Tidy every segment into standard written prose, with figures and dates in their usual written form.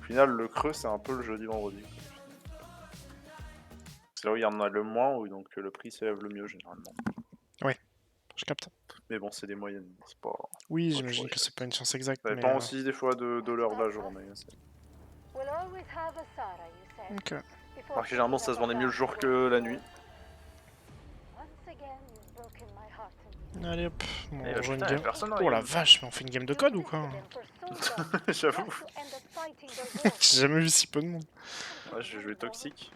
final, le creux, c'est un peu le jeudi-vendredi. C'est là où il y en a le moins, où donc le prix s'élève le mieux généralement. Je capte. Mais bon, c'est des moyennes, c'est pas... Oui, pas j'imagine toujours que c'est exact. pas une science exacte, Ça mais... dépend aussi des fois de l'heure de la journée. Ok. Alors que généralement, ça se vendait mieux le jour que la nuit. Allez hop, bon, Et on joue une putain, y'a game. personne dans Oh la game. vache, mais on fait une game de code ou quoi? J'avoue. J'ai jamais vu si peu de monde. Ouais, j'ai joué toxique.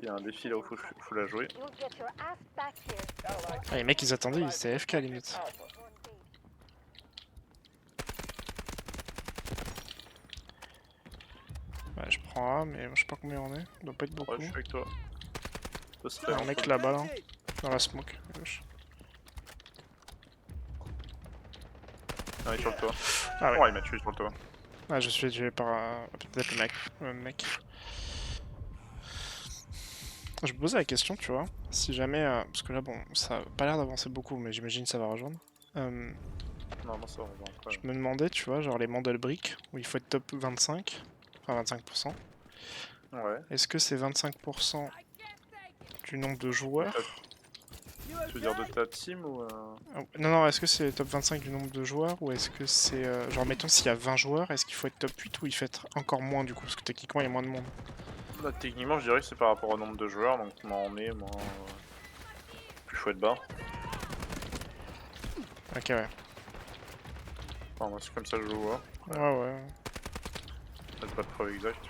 Il y a un défi là où faut la jouer. Ah, les mecs ils attendaient, ils étaient AFK à la limite. Ouais, je prends A, mais je sais pas combien on est. Il doit pas être beaucoup. Ouais, je suis avec toi. Il y a un mec là-bas, là, dans la smoke, à gauche. Ah, il est sur le toit. Ah ouais. Oh, il m'a tué sur le toit. Ah, je suis tué par peut-être le mec. Je me posais la question, tu vois, si jamais... parce que là, bon, ça a pas l'air d'avancer beaucoup, mais j'imagine que ça va rejoindre. Non, ça va après. Je me demandais, tu vois, genre les mandel briques, où il faut être top 25, enfin 25%. Ouais. Est-ce que c'est 25% du nombre de joueurs? Tu veux dire de ta team ou... Non, non, est-ce que c'est top 25 du nombre de joueurs, ou est-ce que c'est... genre, mettons, s'il y a 20 joueurs, est-ce qu'il faut être top 8 ou il faut être encore moins, du coup, parce que techniquement, il y a moins de monde? Bah, techniquement, je dirais que c'est par rapport au nombre de joueurs, donc moins on est, moins... plus faut être bas. Ok, ouais. Enfin, moi, c'est comme ça que je le vois. Ouais, ouais. Peut-être pas de preuve exacte.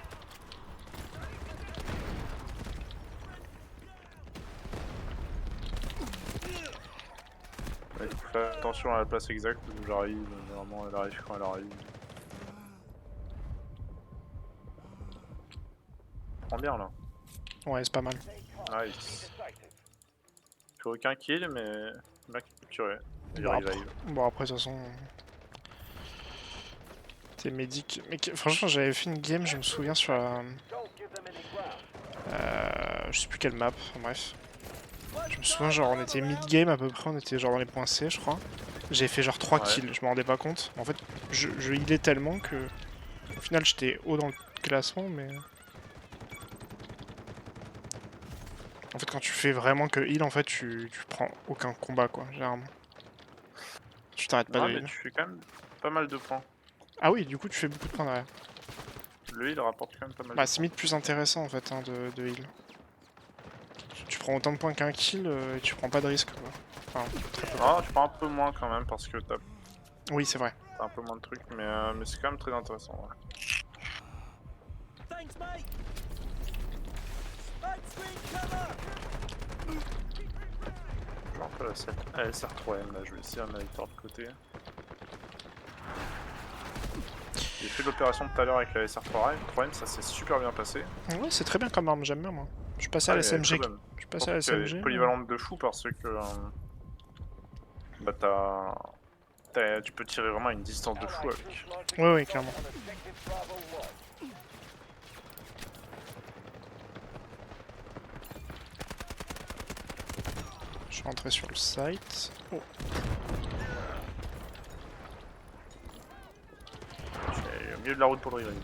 Ouais, il faut faire attention à la place exacte où j'arrive. Généralement, elle arrive quand elle arrive. Prends bien là. Ouais, c'est pas mal. Nice. J'ai aucun kill, mais le mec est capturé. Il Bon, revive. après, de toute façon... T'es médic. Mais franchement, j'avais fait une game, je me souviens, sur la... je sais plus quelle map, enfin, bref. Je me souviens, genre, on était mid-game à peu près, on était genre dans les points C, je crois. J'ai fait genre 3 kills, je me rendais pas compte. En fait, je healais tellement que... Au final, j'étais haut dans le classement, mais... En fait, quand tu fais vraiment que heal, en fait, tu prends aucun combat, quoi, généralement. Tu t'arrêtes pas de Ouais, mais heal. tu fais quand même pas mal de points. Ah oui, du coup, tu fais beaucoup de points derrière. Le heal rapporte quand même pas mal Bah, de c'est points. limite plus intéressant, en fait, hein, de heal. Tu prends autant de points qu'un kill et tu prends pas de risque, quoi. Enfin, très peu. Ah, tu prends un peu moins quand même parce que t'as Oui, c'est vrai. un peu moins de trucs, mais c'est quand même très intéressant. Ouais. J'ai un peu la SR3M là, je vais essayer un moniteur de côté. J'ai fait l'opération tout à l'heure avec la SR3M, ça s'est super bien passé. Ouais, c'est très bien comme arme, j'aime bien, moi. Je suis passé à Ah, la elle est très SMG. bonne. Je suis passé à la Surtout qu'elle est SMG. polyvalente de fou parce que bah tu peux tirer vraiment à une distance de fou avec. Ouais, ouais, clairement. Je suis rentré sur le site. Oh. Je suis au milieu de la route pour le revive.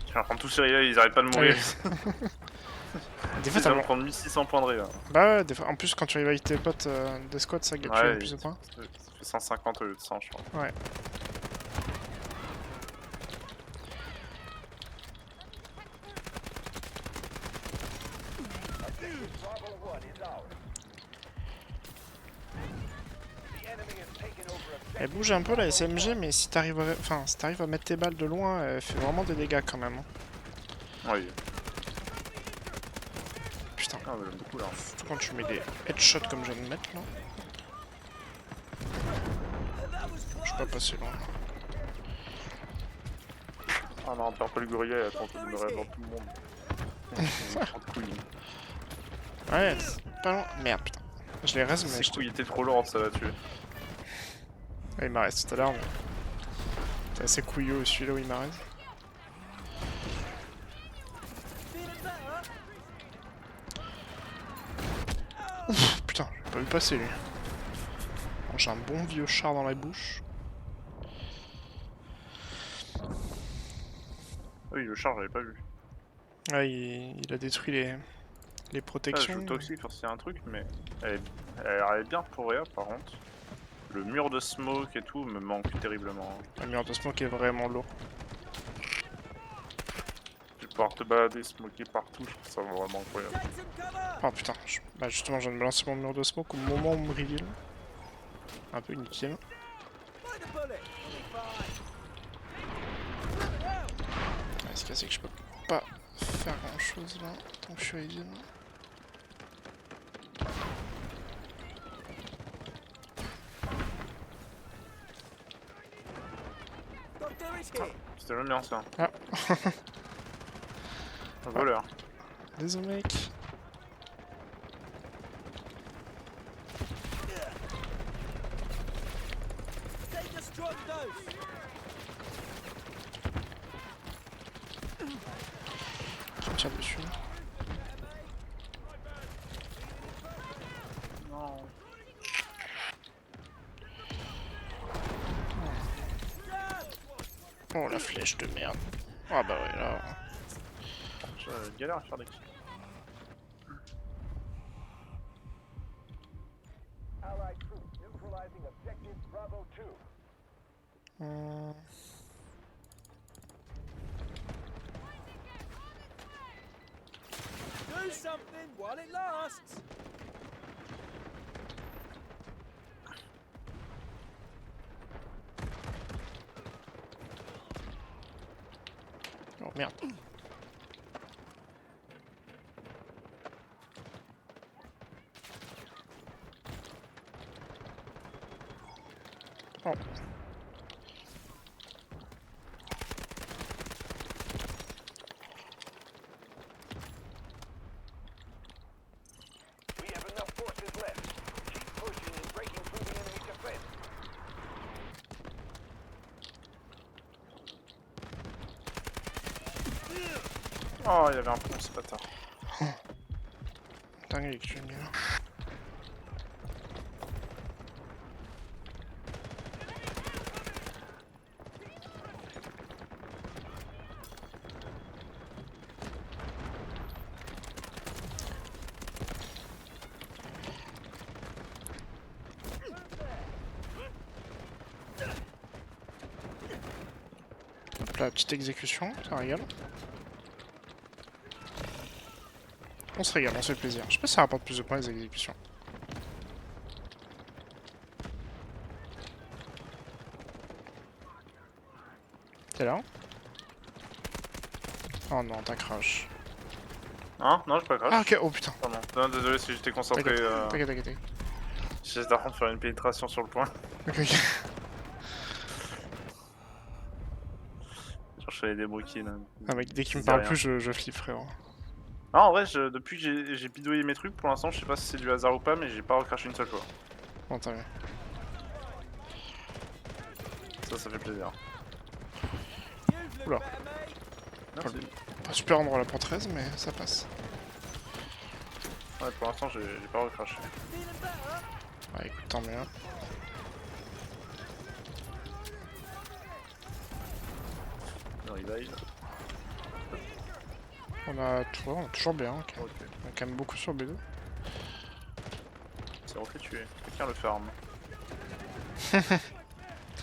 Je vais prendre tous ces revives, ils arrêtent pas de mourir. Des fois, ça ça va prendre 1600 points de revive. Bah ouais, des fois. En plus, quand tu revives avec tes potes des squads, ça gagne Ouais, plus de points. ça fait 150 au lieu de 100, je crois. Ouais. Elle bouge un peu la SMG, mais si t'arrives à mettre tes balles de loin, elle fait vraiment des dégâts quand même. Hein. Oui. Putain. Ah, j'aime beaucoup là. Surtout quand tu mets des headshots comme je viens de mettre là. Je suis pas passé loin. Ah non, Purple Gorilla, elle a tenté de me réveiller tout le monde. Trop de couilles. Ouais, c'est pas loin. Merde, putain. Je les reste, mais Ces je te... couilles étaient trop lourdes, ça l'a tué. Ouais, il m'a resté tout à l'heure, mais... T'es assez couilleux celui-là où il m'a resté. Ouf, putain, j'ai pas vu passer lui. Bon, j'ai un bon vieux char dans la bouche. Oui, le char, j'avais pas vu. Ouais, il a détruit les Ah, je protections. joue toxique pour s'il y a un truc, mais elle arrive bien pour Réa par contre. Le mur de smoke et tout me manque terriblement. Le mur de smoke est vraiment lourd. Je vais pouvoir te balader, smoker partout, je trouve ça vraiment incroyable. Oh putain, bah justement, je viens de me lancer mon mur de smoke au moment où on me reveal. Un peu inutile. Ouais, ce qu'il y a, c'est que je peux pas faire grand chose là, tant que je suis reveal. C'était le mien ça. Ah. Un voleur. Désolé mec. Qui me tire dessus. Non. Oh la flèche de merde. Ah bah ouais là. Je galère à faire des kills. Hmm. Do something while it lasts. Oh merde. Oh. We have enough forces left. Keep pushing and breaking through the enemy defense. Oh, il y avait un pont, ce bâtard. Dingue que je suis mis là. Hop là, petite exécution, ça régale. On se régale, on se fait plaisir. Je sais pas si ça rapporte plus de points les exécutions. T'es là? Oh non, t'as crash. Hein? Non, j'ai pas crash. Ah ok, oh putain. Pardon. Non, désolé si j'étais concentré. T'inquiète, t'inquiète. J'étais en train de faire une pénétration sur le point. Ok, ok. Genre, je faisais des broquines. Ah mec, dès qu'il me C'est parle rien. plus, je flippe frérot. Ah, en vrai, depuis que j'ai bidouillé mes trucs, pour l'instant, je sais pas si c'est du hasard ou pas, mais j'ai pas recraché une seule fois. Bon, t'as vu. Ça fait plaisir. You've Oula. looked better, mate. Merci. Pas super endroit là pour 13, mais ça passe. Ouais, pour l'instant, j'ai pas recraché. Feeling better? Ouais, écoute, tant mieux. Non, il arrive. On a toujours bien, ok. Ok. On a quand même beaucoup sur B2. C'est refait tuer. Quelqu'un le farm.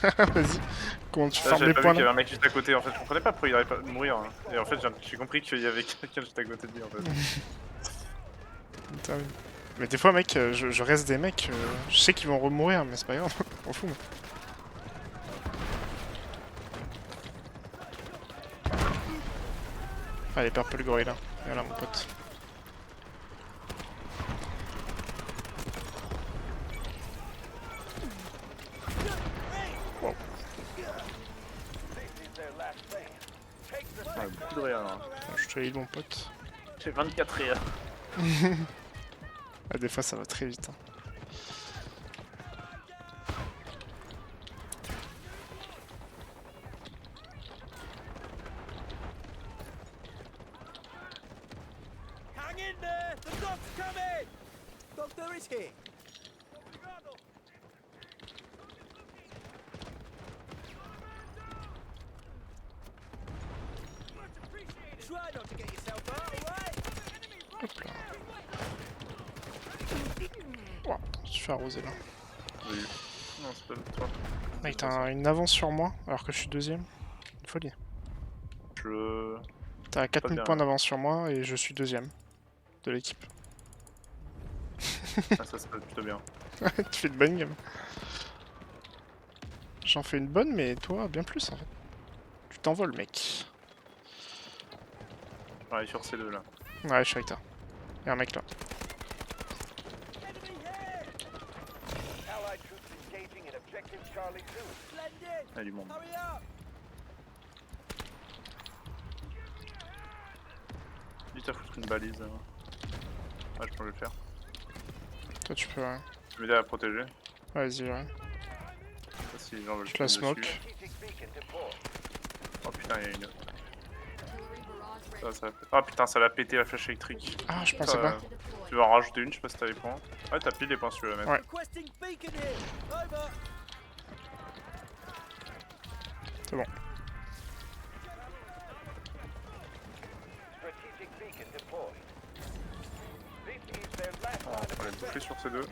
Vas-y, comment tu Là, fermes j'avais les pas vu points qu'il y là? avait un mec juste à côté. En fait, je comprenais pas pourquoi il arrivait pas à mourir. Hein. Et en fait, j'ai compris qu'il y avait quelqu'un juste à côté de lui. En fait. Putain, oui. Mais des fois, mec, je reste des mecs, je sais qu'ils vont remourir, mais c'est pas grave, on fout. Moi. Allez, purple gorilla. Voilà, mon pote. Wow. This is their last stand. Take the Ouais, beaucoup de rien. Hein. Je te heal, mon pote. J'ai 24 et Ah, des fois ça va très vite. Hein. Hang in there! The dog's coming! Doctor is here. Try not to get yourself hurt, alright? Hop là. Ouah, je suis arrosé là. Oui. Non, c'est pas toi. Mec, t'as une avance sur moi alors que je suis deuxième. Une folie. Je... T'as 4000 bien, points là. d'avance sur moi et je suis deuxième de l'équipe. Ah, ça se passe plutôt bien. Tu fais de bonnes games. J'en fais une bonne, mais toi, bien plus en fait. Tu t'envoles, mec. Je vais aller sur ces deux là. Ouais, je suis avec toi. Y'a un mec là. Enemy here! Allied troops engaging at objective Charlie 2. Splendid! Il y a du monde. Hurry up! Vite à foutre une balise. Ouais, je peux le faire. Toi, tu peux. Ouais. Tu m'aider à la protéger. Vas-y, ouais. Ça, si les gens veulent Je la se mettre smoke. dessus. Strategic beacon deployed. Oh putain, il y a une autre. Ça fait... Ah putain, ça l'a pété la flèche électrique. Ah, je pensais Ça, pas. Tu vas en rajouter une, je sais pas si t'as les points. Ouais, t'as pile les points si tu veux la mettre. Ouais. Requesting beacon here! Over! C'est bon. Strategic beacon deployed. This is their last On line of va les bouffer sur ces deux.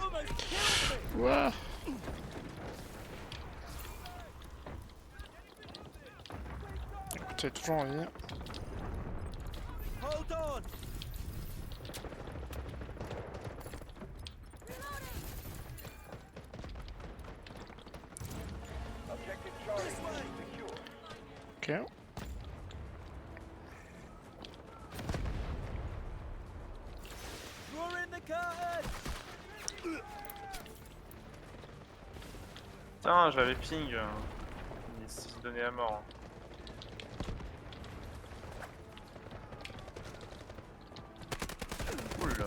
Almost killed me! Ouah. Écoute, t'es toujours en vie. Hold on! objective Charlie 2 secure. Ok. You're in the curtain! Putain, j'avais ping. Il s'est donné à mort. Oula.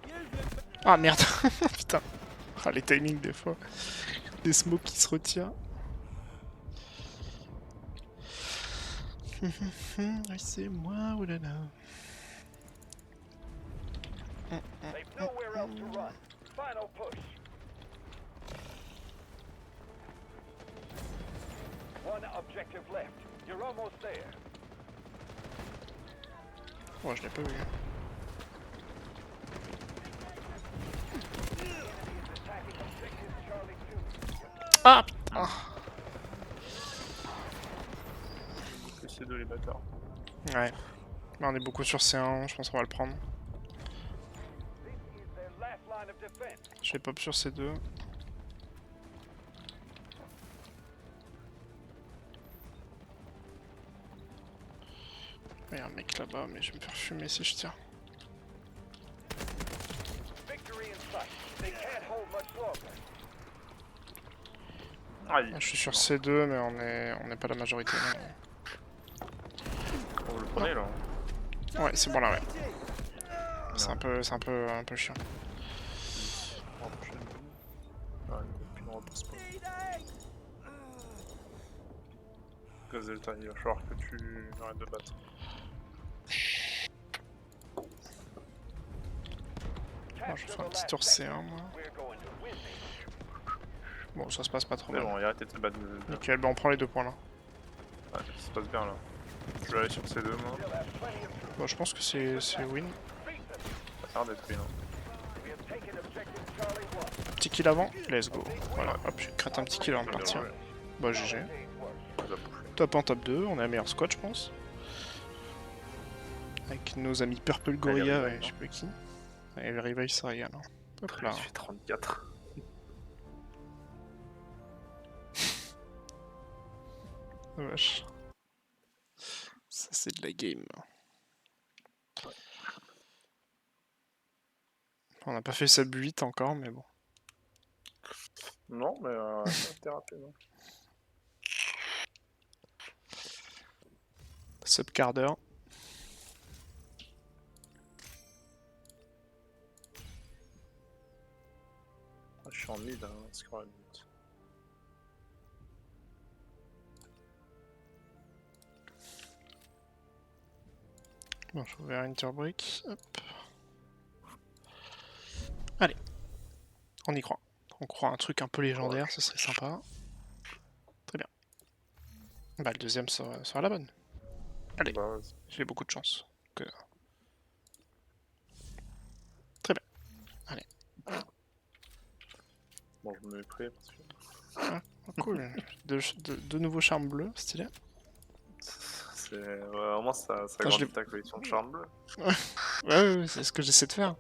You've looked Ah merde. Putain. Ah, les timings des fois. Des smokes qui se retirent. Ah, c'est moi, oulala. They've nowhere else to run. Final push. One objective left. You're almost there. Ouais, je l'ai pas vu. Attacking objective Charlie 2. Ah putain. C'est ces deux les bâtards. Ouais. Bah, on est beaucoup sur C1, je pense qu'on va le prendre. This is their last line of defense. Je vais pop sur C2. Il y a un mec là-bas, mais je vais me faire fumer si je tire. Victory in sight. They can't hold much longer. Aïe. Je suis sur C2, mais on n'est pas la majorité. On le prenait là. Ouais, c'est bon là, ouais. waiting! C'est un peu chiant. Oh, prochaine. Ouais, et puis on repose pas. Bleeding! Gazelta, il va falloir que tu arrêtes de battre. Moi, je fais un petit tour C1, moi. We're going to win this. Bon, ça se passe pas trop Mais mal. bon, il arrête de te battre. Nickel, bah on prend les 2 points là. Ouais, ça se passe bien là. Je vais aller sur ces deux, moi. Still have plenty of troops. Bon, je pense que c'est win. Beat them. Ça a l'air d'être win. Hein. We have taken objective Charlie 1. Petit kill avant, let's go. Voilà, hop, je crête un petit kill avant de Bien partir. joué. Bah, GG. Day's work. On les a bouffés. Top 1, top 2, on est à meilleur squad, je pense. Avec nos amis Purple Gorilla Revive, et je sais pas qui. Et Revive, ça régale. Hein. Hop là. Je fais 34. Oh, vache. Ça, c'est de la game. On n'a pas fait sub 8 encore, mais bon. Non, mais c'était rapide. Sub quart d'heure. Je suis en mid, hein, score à mid. Bon, je vais ouvrir Interbreak. Hop. Allez. On y croit. On croit à un truc un peu légendaire, ce serait sympa. Très bien. Bah, le deuxième sera la bonne. Allez. Bah, J'ai beaucoup de chance. Donc, très bien. Allez. bon, je me mets prêt parce que... Oh, cool. De nouveaux charmes bleus, stylé. C'est... Ouais, au moins ça je grandit l'ai- ta collection de charmes bleus. Ouais, c'est ce que j'essaie de faire.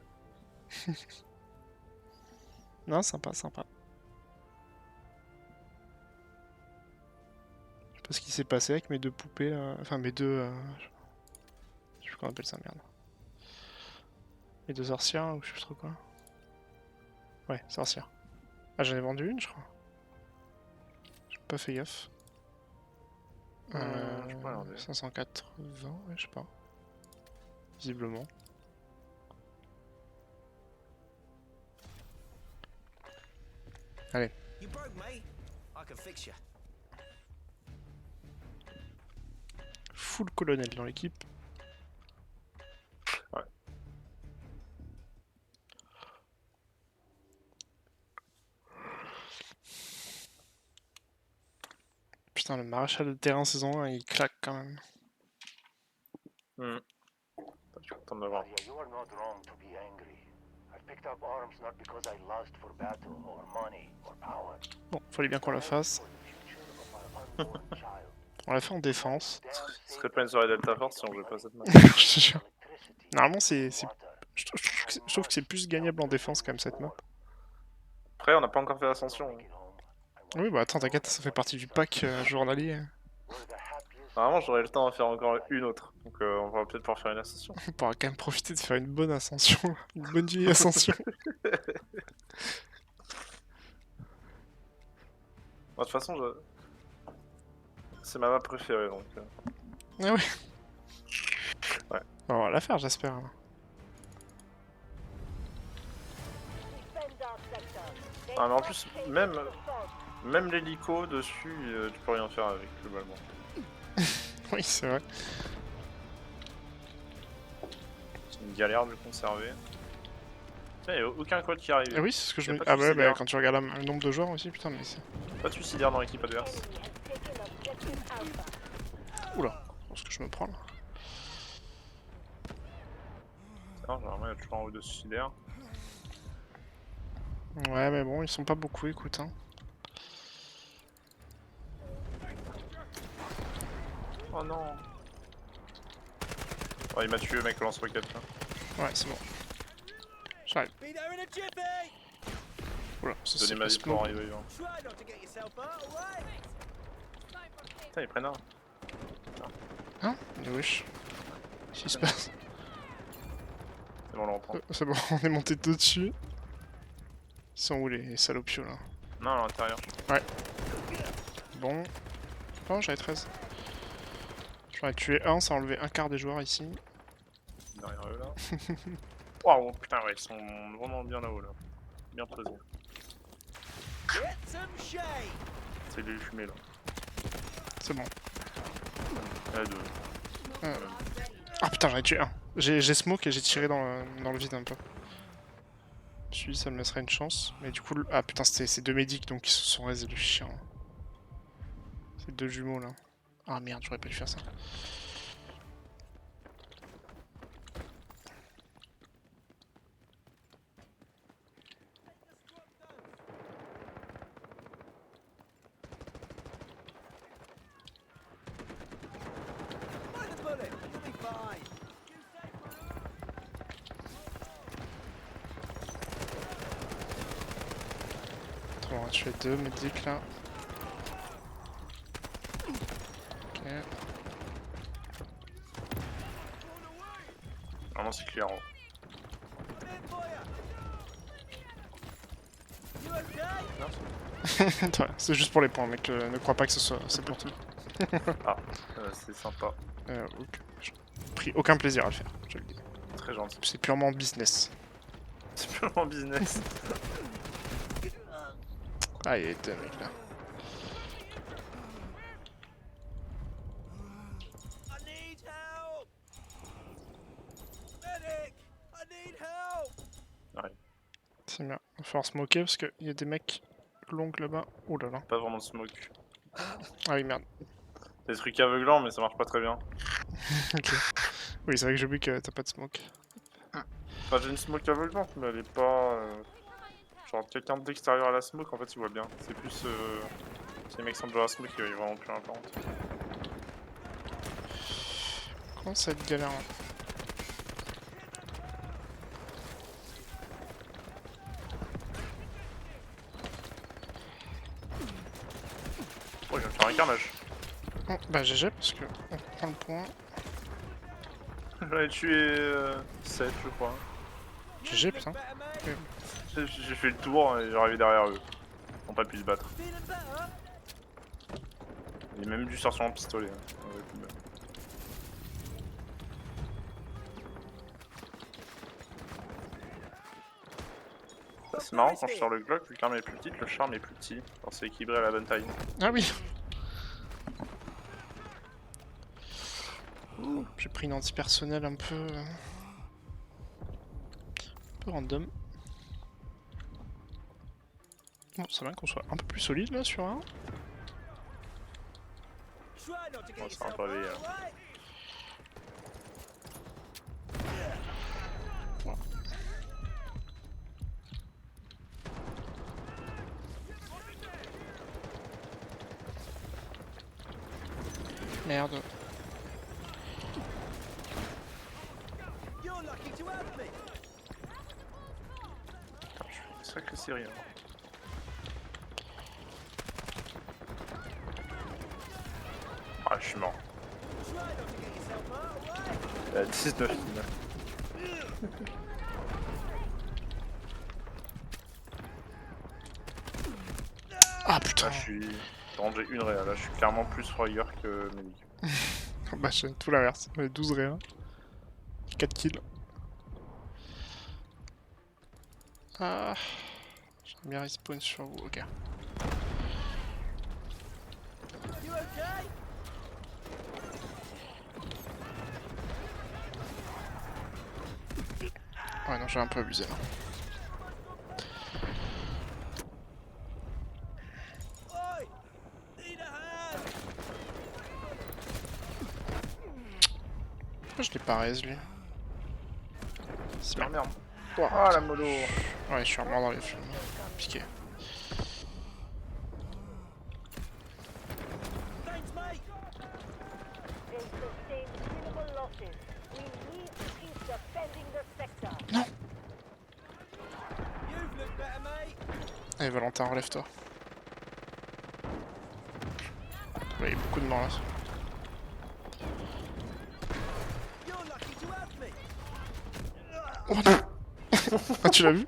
Non, sympa, sympa. Je sais pas ce qui s'est passé avec mes deux poupées là. Enfin, mes deux. Je sais plus comment on appelle ça, merde. Mes deux sorcières, ou je sais plus trop quoi. Ouais, sorcières. Ah, j'en ai vendu une, je crois. J'ai pas fait gaffe. Je peux pas regarder. 580, ouais, je sais pas. Visiblement. Allez. You broke, mate. I can fix you. Full colonel dans l'équipe. Ouais. Putain, le maréchal de terrain saison 1, il claque quand même. Je suis content de l'avoir. Arya, you are not wrong to be angry. I've picked up arms not because I lust for battle or money or power. Bon, fallait bien qu'on la fasse. For the future of our unborn child. On l'a fait en défense. Ce serait pas une soirée Delta Force si on jouait pas cette map. Je te jure. Electricity, Normalement, c'est. water. Je trouve que c'est plus gagnable en défense quand même cette map. Après, on n'a pas encore fait l'ascension. Take it home. I want Oui, bah attends, t'inquiète, ça fait partie du pack journalier. we're the happiest. Normalement, j'aurais le temps d'en faire encore une autre. Donc, on va peut-être pouvoir faire une ascension. On pourra quand même profiter de faire une bonne ascension. Une bonne vieille ascension. De toute façon, c'est ma map préférée donc. Ah ouais. Ouais. On va la faire, j'espère. Ah, mais en plus, même l'hélico dessus, tu peux rien faire avec globalement. Oui, c'est vrai. C'est une galère de le conserver. Tiens, y'a aucun code qui arrive. Ah oui, c'est ce que je Y a me pas de Ah ouais, bah suicidaire. quand tu regardes le nombre de joueurs aussi, putain, mais c'est. Pas de suicidaire dans l'équipe adverse. Oula, je pense que je me prends là. Non, généralement, il y a toujours un ou deux suicidaires. Ouais, mais bon, ils sont pas beaucoup, écoute. Hein. Oh non. Oh, il m'a tué, mec, le lance-roquette là. Ouais, c'est bon. J'arrive. Be there in a jiffy. Oula, ça Donnez c'est ma pas vie smoke. pour arriver vivant. Try not to get yourself hurt, alright? Putain, ils prennent un. Hein mais wesh. Qu'est-ce qui se passe? C'est bon, on le reprend. C'est bon, on est monté dessus. Ils sont où les salopios là? Non, à l'intérieur. Bon. Oh, j'avais 13. J'en ai tué un, ça a enlevé un quart des joueurs ici. Derrière eux là. Waouh, putain, ouais, ils sont vraiment bien là-haut là. Bien posés. Get some shade. C'est les fumées là. C'est bon. Il y en a deux. Ah putain, j'en ai tué un. J'ai smoke et j'ai tiré dans le vide un peu. Je suis dit, ça me laisserait une chance. Mais du coup, ah putain, c'est deux médics donc ils se sont raisés le chien. C'est deux jumeaux là. Ah merde, j'aurais pas dû faire ça. Mind the bullet. You'll be fine. Attends, on va tuer deux médics là. Ok. Vraiment, c'est clair. Hein. Put in for you. You okay? Non, c'est- Ouais, c'est juste pour les points, mec. Ne crois pas que c'est pour tout. Ah, c'est sympa. Ok. J'ai pris aucun plaisir à le faire, je le dis. Très gentil. C'est purement business. C'est purement business. Ah, il y a été mec là. I need help! Medic! I need help! C'est bien. On va falloir se moquer parce qu'il y a des mecs longs là-bas. Oh là là. Pas vraiment de smoke. Ah oui, merde. Des trucs aveuglants, mais ça marche pas très bien. Ok. Oui, c'est vrai que j'ai oublié que t'as pas de smoke. Enfin, j'ai une smoke aveuglante, mais elle est pas. Genre, quelqu'un d'extérieur à la smoke, en fait, il voit bien. C'est plus. Si les mecs sont de la smoke, ils voient plus importante. Comment ça va être galère hein. Oh, je viens de faire un carnage. Oh, bah GG parce que on prend le point. J'en ai tué 7, je crois. GG putain. Better, mate? J'ai fait le tour et j'ai arrivé derrière eux. Ils n'ont pas pu se battre. Feeling better? Il est même dû sortir en pistolet. Hein. Ouais, tout bien. C'est marrant quand je sors le Glock, vu que l'arme est plus petite, le charme est plus petit. Alors c'est équilibré à la bonne taille. Ah oui. J'ai pris une antipersonnelle un peu random. Bon, c'est bien qu'on soit un peu plus solide là sur un. Try not to get Oh, c'est un yourself peu hurt, allé, alright? Merde. You're lucky to have me. Sacré série. Hein. Ah, je suis mort. Try not to get yourself hurt, alright? 19 19. Ah putain. Là, je suis. J'ai une réa. Là, je suis clairement plus frayeur que Medic. Bah j'ai tout l'inverse. 12 réa. 4 kills. Ah. J'aimerais bien respawn sur vous, ok. You okay? Ouais non j'ai un peu abusé là. Oi! Need a hand! Pourquoi je l'ai pas raise lui? C'est Ah bien. merde. Ouah, Ah la mollo. ouais je suis vraiment dans les flammes. Piqué. Thanks, mate! They sustained minimal losses. We need to keep defending the sector. You've looked better, mate! Allez Valentin, relève-toi. Ouais, il y a beaucoup de morts là. You're lucky to have me! Oh non. Ah tu l'as vu?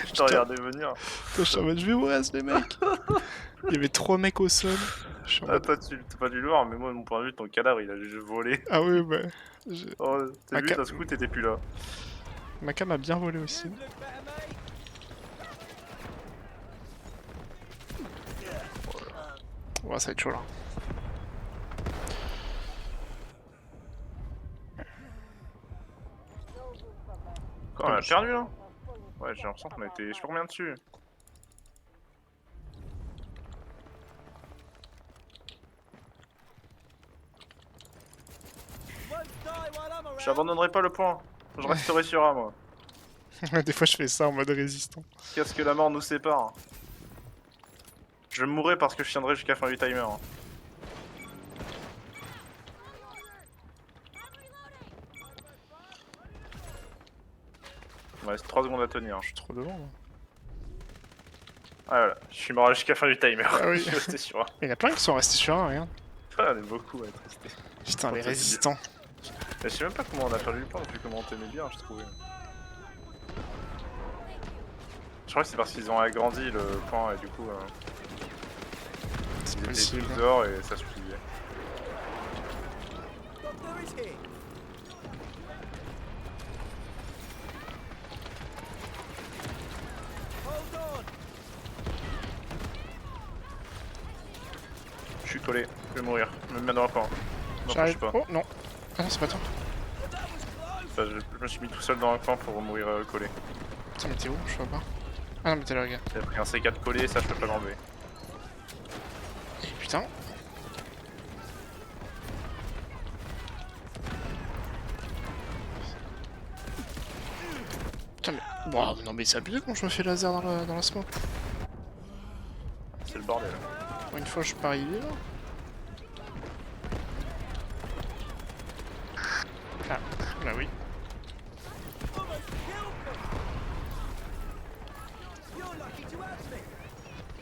Je t'ai regardé venir. Je suis en mode je vais vous reste les mecs. Il y avait 3 mecs au sol. Je suis en Ah, mode... toi, t'as pas dû le voir, mais moi, de mon point de vue, ton cadavre, il a juste volé. Ah oui bah... Oh, t'as vu, Maca- d'un coup, t'étais plus là. Ma cam a bien volé aussi. You've looked better, mate! Ouais ça va être chaud là. Quoi, on a perdu là? Ouais, j'ai l'impression qu'on a été. Je sais pas combien dessus. Won't die while I'm around! J'abandonnerai pas le point. Je resterai sur A, moi. Des fois je fais ça en mode résistant. Qu'est-ce que la mort nous sépare? Je mourrai parce que je tiendrai jusqu'à fin du timer. Hein. Il me reste 3 secondes à tenir. Je suis trop devant moi. Ah voilà, je suis mort jusqu'à fin du timer. Ah oui. Je suis resté sur A. Il y en a plein qui sont restés sur un, regarde. Ah, on est beaucoup à être resté. Putain les Oh, résistants. Je sais même pas comment on a perdu le point, vu comment on t'aimait bien, je trouvais. Je crois que c'est parce qu'ils ont agrandi le point et du coup. C'est Ils étaient possible. tous dehors et ça suffisait. Doctor is here. Hold on. Je suis collé, je vais mourir. Me mets dans le camp. Non, je J'arrive. pas. Oh non. Ah non, c'est pas toi. That was close. Enfin, je me suis mis tout seul dans un camp pour mourir collé. Putain, mais t'es où? Je vois pas. Ah non, mais t'es là, gars. J'ai pris un C4 collé, ça je peux pas l'enlever. Putain. Putain, mais. Wow, non, mais c'est abusé quand je me fais laser dans la smoke. C'est le bordel. Pour une fois, je suis pas arrivé là. Ah, bah oui. Almost killed me. You're lucky to have me.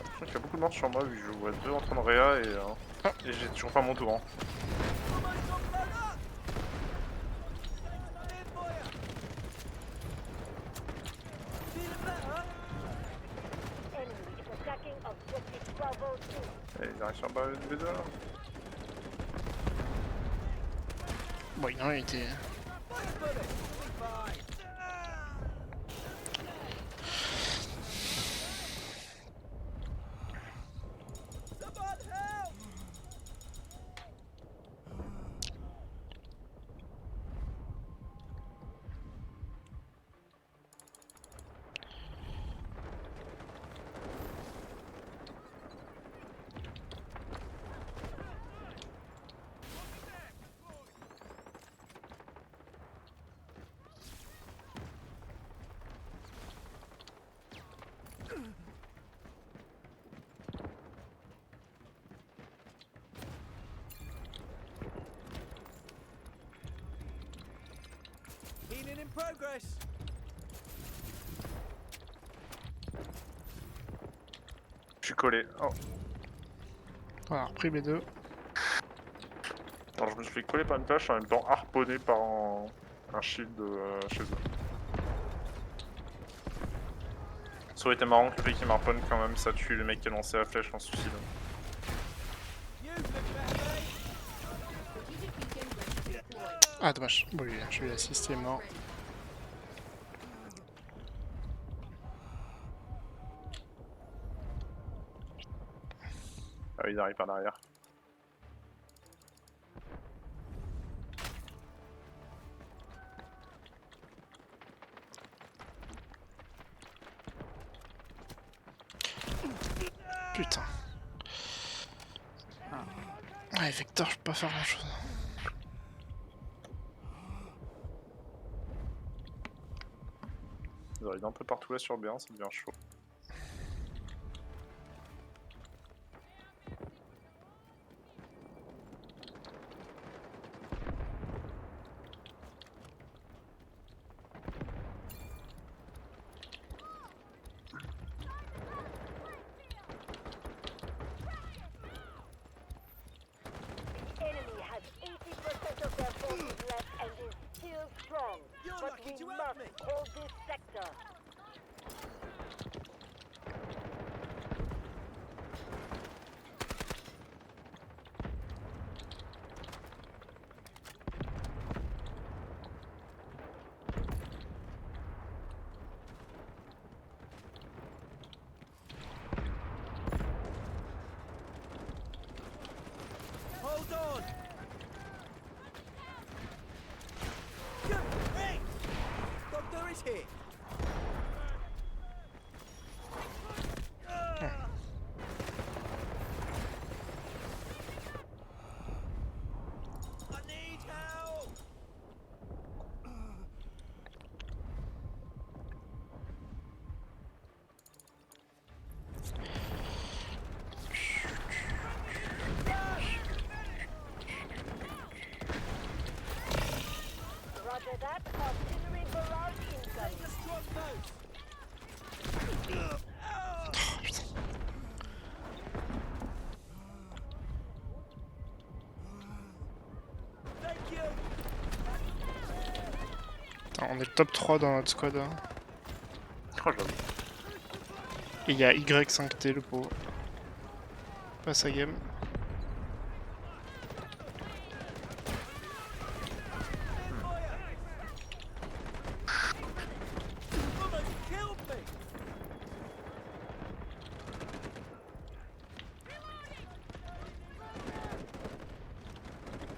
Je crois qu'il y a beaucoup de morts sur moi vu que je vois deux en train de réa et j'ai toujours pas mon tour. Hein. Almost got blown up. Here for ya. Feeling better? Enemy is attacking objective Bravo 2. Et ils arrivent sur le barrel de B2 là. Bon, il y en a, il était. Fire bullet. We'll be fine. Someone help! Healing in progress. Je suis collé. Oh. Voilà, repris B2. Alors je me suis fait coller par une tâche en même temps harponné par un shield chez eux. Ça aurait été marrant que le mec qui m'harponne quand même, ça tue le mec qui a lancé la flèche en suicide. You look better, mate. Ah, dommage. Bon, lui, je lui assiste, il est mort. Ah oui, il arrive par derrière. Putain. Ouais, Vector, je peux pas faire grand chose. Ils arrivent un peu partout là sur B1, ça devient chaud. Enemy has 80% of their forces left and is still strong. You're But lucky we to have must me. hold this sector. Hold on. Good. Hey. Doctor is here. I need help. Roger that. Artillery barrage incoming. Take a strong note. Thank you. Attends, on est le top 3 dans notre squad. Hein. Oh, j'avoue. Et il y a Y5T, le pauvre. Passe à game. Almost killed me.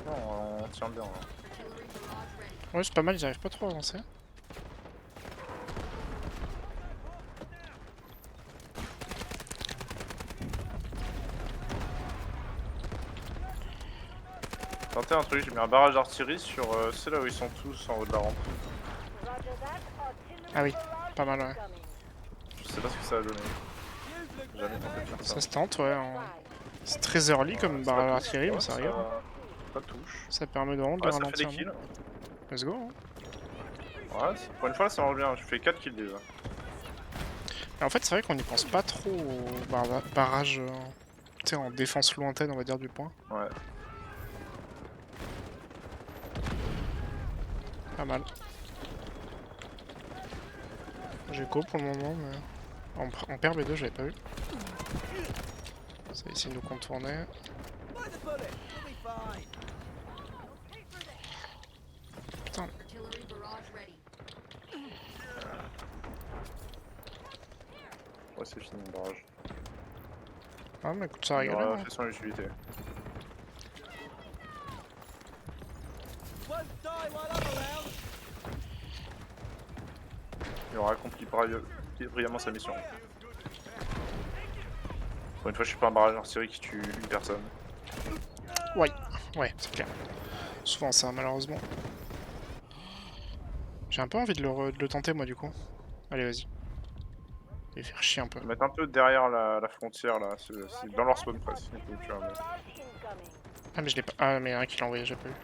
Non, on tient bien. Là. Ouais, c'est pas mal, ils arrivent pas trop à avancer. Tentez un truc, j'ai mis un barrage d'artillerie sur. C'est là où ils sont tous en haut de la rampe. Roger that. Artillery Ah oui, barrage pas mal, ouais. incoming. Je sais pas ce que ça a donné. You look Jamais tenté de faire ça. Ça se tente, ouais. Five. C'est très early comme Ça barrage touche, d'artillerie, mais ouais, ça arrive. Ça touche. Ça permet de vraiment de Ouais, ça fait des ralentir. kills. Let's go. Hein. Ouais, pour une fois, ça marche bien. Je fais 4 kills déjà. Et en fait, c'est vrai qu'on n'y pense pas trop au barrage tu sais, en défense lointaine, on va dire, du point. Ouais. Pas mal. J'ai go pour le moment, mais on perd B2, j'avais pas vu. Ça va essayer de nous contourner. Bite the bullet. You'll be fine. Putain, Ouais, c'est fini le barrage. ah mais écoute, ça Il rigole. aura Hein. fait son utilité. Won't die while I'm around. Il aura accompli brillamment sa mission. Pour une fois, je suis pas un barrage d'artillerie qui tue une personne. Ouais, c'est clair. Souvent ça, malheureusement. J'ai un peu envie de le tenter, moi, du coup. Allez, vas-y. Je vais faire chier un peu. Mettre un peu derrière la frontière là, c'est dans leur spawn presque. Du coup, tu vois, mais- Barrage incoming. Ah, mais je l'ai pas. Ah, mais il y en a un qui l'a envoyé, j'ai pas vu.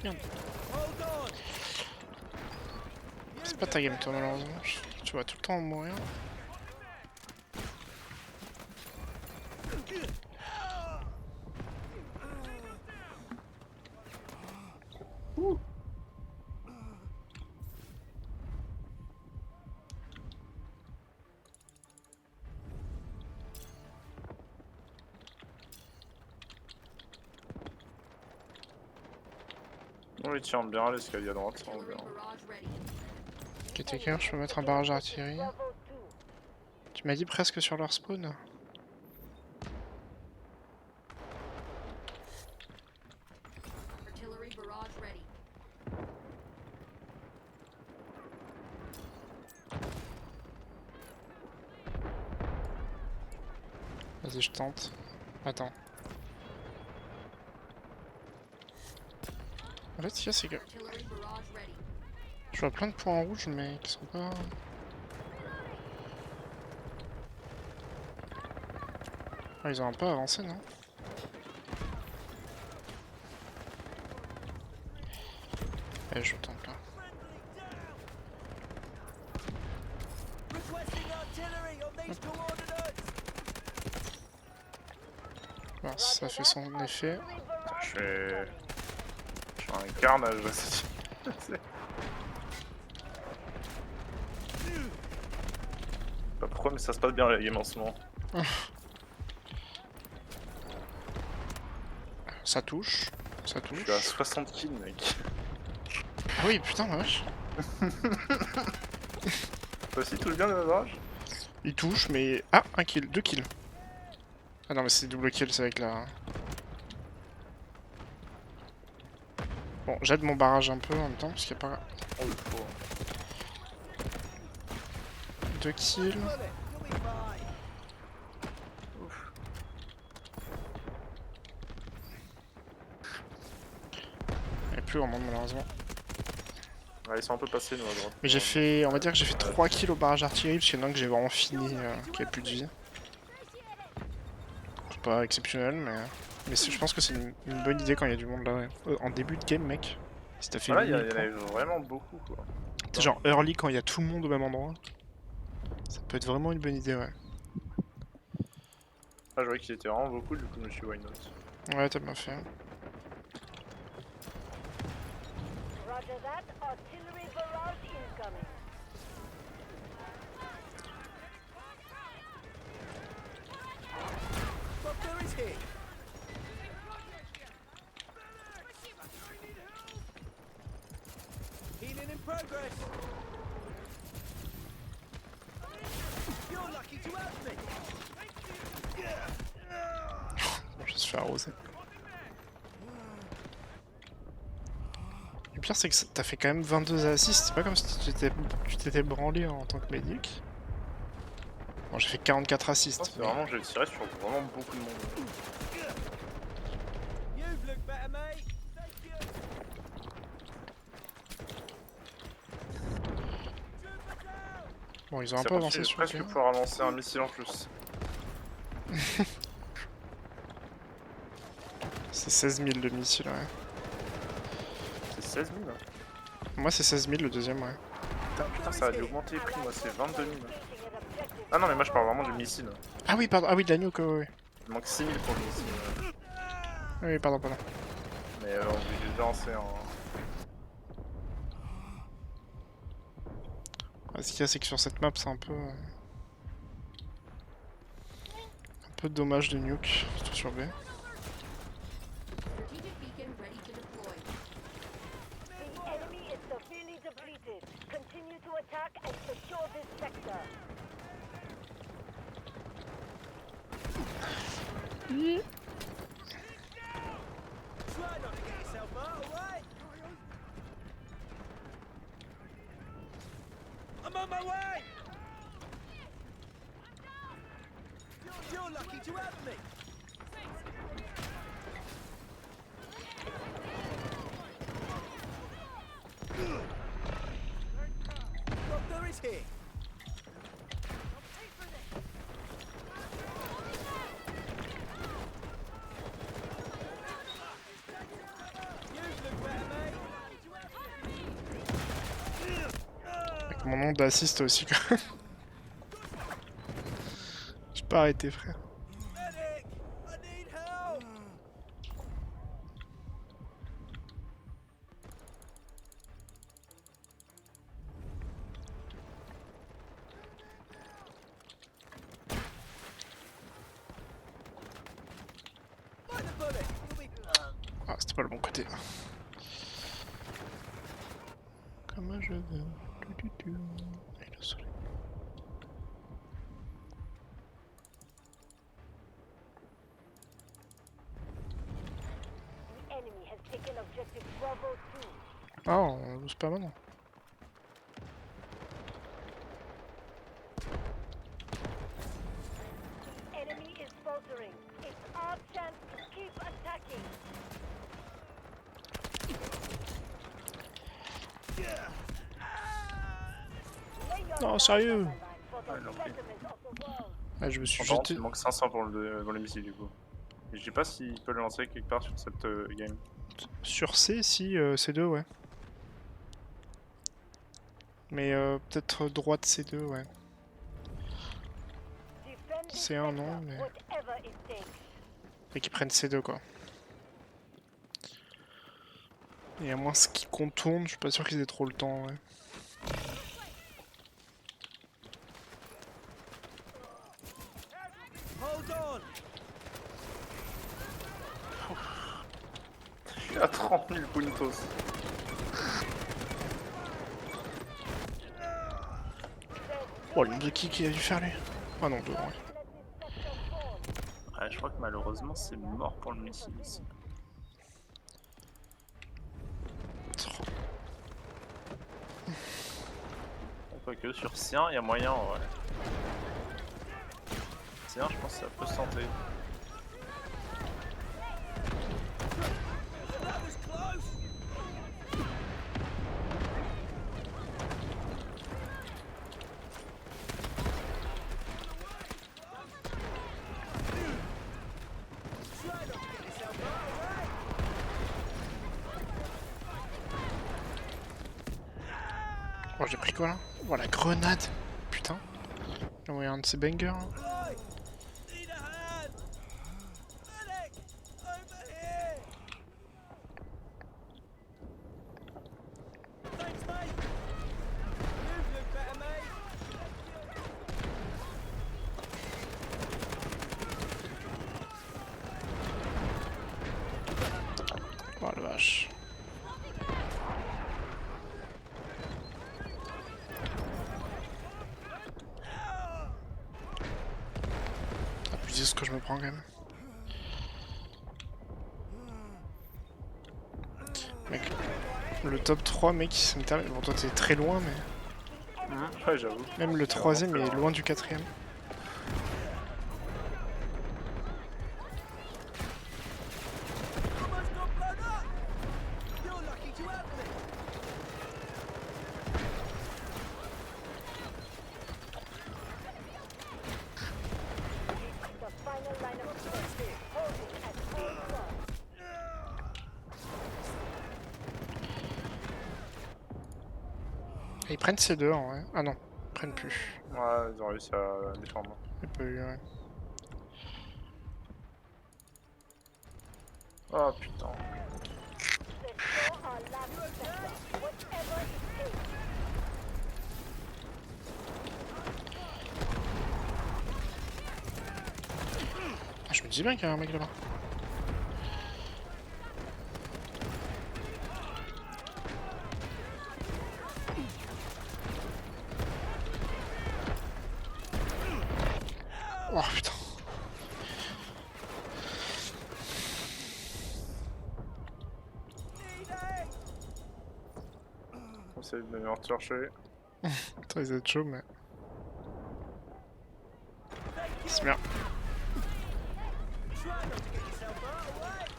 Merde. Hold on. C'est pas ta game, toi, malheureusement. Tu vas tout le temps mourir. On les tient bien, l'escalier à droite, ça va bien. KTK, je peux mettre un barrage d'artillerie. Level 2. Tu m'as dit presque sur leur spawn. Vas-y, je tente. Attends. En fait, ce qu'il y a, c'est que je vois plein de points en rouge, mais qui sont pas. Ah, ils ont un peu avancé, non? Eh, je tente là. Requesting artillery on these coordinates. Voilà, ça fait son effet. Je fais un carnage là, c'est. Pas pourquoi, mais ça se passe bien la game en ce moment. Ça touche. Ça Je touche. suis à 60 kills, mec. Ah oui, putain, la vache. Toi aussi, touche bien le barrage? Il touche, mais. Ah, un kill, 2 kills. Ah non, mais c'est double kill, c'est avec la. Bon, j'aide mon barrage un peu en même temps, parce qu'il n'y a pas. Oh, le faux. 2 kills. Bullet. You'll be fine. Et plus vraiment, malheureusement. Ouais, ils sont un peu passés, nous, à droite. Mais j'ai fait. On va dire que j'ai fait 3 kills au barrage d'artillerie, parce qu'il y en a un que j'ai vraiment fini, qui avait plus de vie. C'est pas exceptionnel, mais je pense que c'est une bonne idée quand il y a du monde là. Ouais. En début de game, mec. Si t'as fait Voilà, il y 1000 en points. a eu vraiment beaucoup, quoi. C'est genre early quand il y a tout le monde au même endroit. Ça peut être vraiment une bonne idée, ouais. Ah, je voyais qu'il était vraiment beaucoup, du coup, je me suis why not. Ouais, t'as bien fait. Roger that. Artillery barrage incoming. this. You're lucky to have me. Je vais se faire arroser. Le pire c'est que t'as fait quand même 22 assists, c'est pas comme si tu t'étais branlé en tant que médic. Bon, j'ai fait 44 assists. C'est vraiment, j'ai tiré sur vraiment beaucoup de monde. You've looked better, mate. Thank you. Bon, ils ont un C'est peu parce avancé que sur le presque terrain. pouvoir lancer un missile en plus. C'est 16 000 de missiles, ouais. C'est 16 000. Moi c'est 16 000 le deuxième, ouais. Putain, ça a dû augmenter les prix, moi c'est 22 000. Ah non, mais moi je parle vraiment du missile. Ah oui, pardon, ah oui, de la nuke, ouais. Il manque 6 000 pour le missile. Ah oui, pardon. Mais on est déjà lancé en. Ah, ce qu'il y a, c'est que sur cette map, c'est un peu dommage de nuke, surtout sur B. Strategic beacon ready to deploy. The enemy is severely depleted. Continue to attack and secure this sector. Try not to get yourself out, alright? I'm on my way! You're lucky to have me. Doctor is here. You've looked better, mate. Avec mon nom d'assist aussi, quand même. J'ai pas arrêté, frère. Medic! I need help! Find a bullet! You'll be... Ah, c'était pas le bon côté. Comme je veux. Et le soleil. The enemy has taken objective Bravo 2. Ah, on lose pas maintenant. The enemy is faltering. It's our chance to keep attacking. Lay your Non, lives sérieux. on the line for the Ah, ils ont pris. betterment of the world. Ah, je me suis Par contre, jeté. il manque 500 pour le missile du coup. Et je sais pas s'il peut le lancer quelque part sur cette game. Sur C, si, C2, ouais. Mais peut-être droite C2, ouais. Defend this C'est un sector, non, mais- whatever it takes. Et qu'ils prennent C2, quoi. Et à moins ce qu'ils contournent, je suis pas sûr qu'ils aient trop le temps, ouais. Hold on! Je suis à 30 000 puntos. Oh, le nombre de kills qu'il a dû faire, lui. Ah non, deux, ouais. Let this sector fall. Ouais, je crois que malheureusement c'est mort pour le missile ici. Quoique sur C1 il y a moyen en vrai. C1 je pense que ça peut se tenter. That was close! Try not to get yourself out, alright? Oh, j'ai pris quoi là? Oh, la grenade! Putain. J'ai envoyé un de ces bangers. Hein. Oi! Need a hand! Medic! Over here! Thanks, mate! You've looked better, mate! Oh la vache. dis ce que je me prends quand même. Mec, le top 3, mec, ça me termine. Bon, toi t'es très loin, mais. Ouais, j'avoue. Même le troisième est loin du quatrième. Almost got blown up! You're lucky to have me! The final line of defense. Hold it at all costs. Et ils prennent ces deux en vrai. Ah non, ils prennent plus. Ouais, ils ont réussi à défendre. J'ai pas eu, ouais. Oh putain. Secure our last sector, whatever it takes. Ah, je me dis bien qu'il y a un mec là-bas. Oh putain. On essaye de venir te chercher. Attends, ils étaient chauds, mais. C'est bien. Try not to get yourself hurt, alright?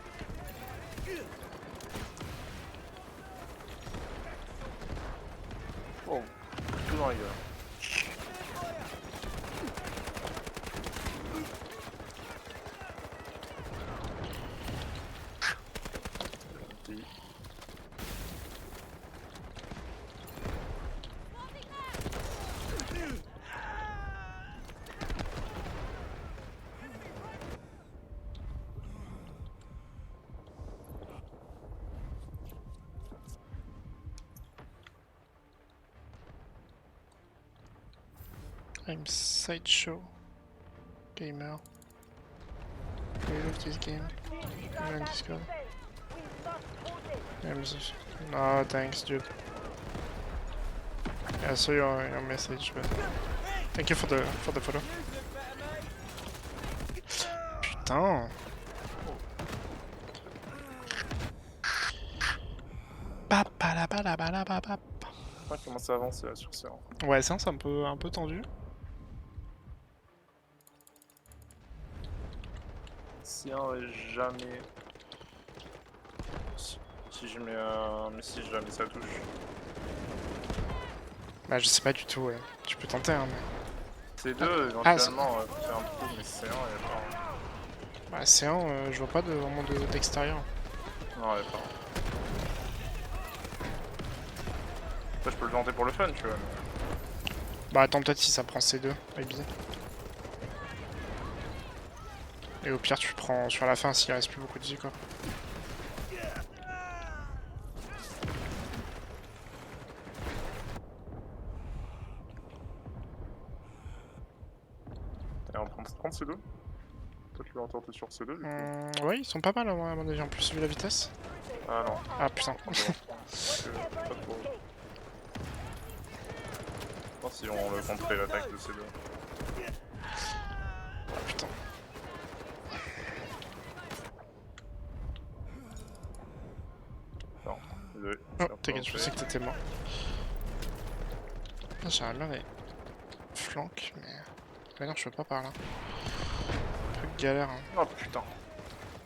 Oh, tout dans la gueule. Gentil. I'm Sideshow Gamer. I love this game. I'm on Discord. We must hold it. I'm just... No, thanks, dude. Yeah, I saw your message, but thank you for the follow. Putain. Papalapalapalapap. Ouais, comment ça avance là sur ça? Ouais, ça c'est un peu tendu. Si jamais. Si je mets un. Mais si jamais ça touche. Bah je sais pas du tout, ouais. Tu peux tenter, hein, mais... C2 éventuellement fait un trou, mais C1 il y a pas. Bah C1, je vois pas vraiment d'extérieur. Non, il y a pas. Après, je peux le tenter pour le fun, tu vois. Mais... Bah attends, peut-être si ça prend C2, maybe. Et au pire, tu prends sur la fin s'il reste plus beaucoup de vie, quoi. Et on prend 30 C2. Toi, tu vas en tenter sur C2 du coup. Ouais, ils sont pas mal, à mon avis, en plus, vu la vitesse. Ah non. Ah putain. Pas trop. Je pense si on le contrer l'attaque de C2. Ah putain. Non, désolé. Oh, t'inquiète, je pensais que t'étais mort. Ah, j'aimerais bien les flancs, mais... Mais non, je peux pas par là. Un peu galère, hein. Oh putain.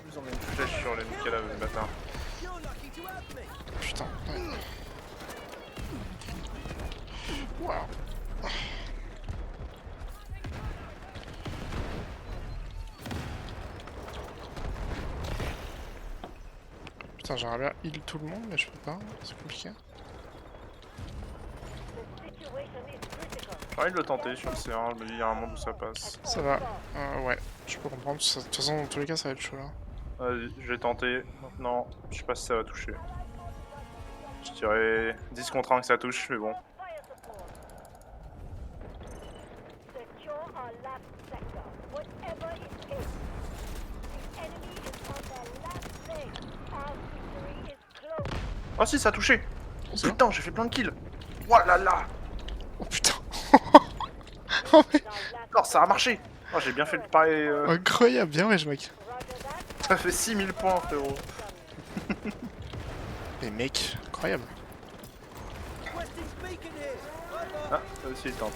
Ils ont mis une flèche sur les nickel avec le bâtard. You're lucky to have me! Putain, ouais. Waouh. Putain, j'aimerais bien heal tout le monde, mais je peux pas, c'est compliqué. The situation is critical. J'ai envie de le tenter sur le C1, je me dis il y a un monde où ça passe. Ça va, ouais, je peux comprendre. De toute façon, dans tous les cas, ça va être chaud là. Vas-y, je vais tenter. Maintenant, je sais pas si ça va toucher. Je dirais 10 contre 1 que ça touche, mais bon. Fire support. Secure our last sector, whatever it takes. The enemy is on the last leg. Our victory is close. Oh si, ça a touché. Oh, putain, j'ai fait plein de kills. Oh là là. Oh putain. Oh mais... Our last Alors, ça a marché. Oh, j'ai bien fait le pari. Incroyable, bien ouais, mec. Roger that. Ça fait 6000 points, frérot. Mais mec, incroyable. Requesting beacon here. Over. Ah, ça aussi il tente.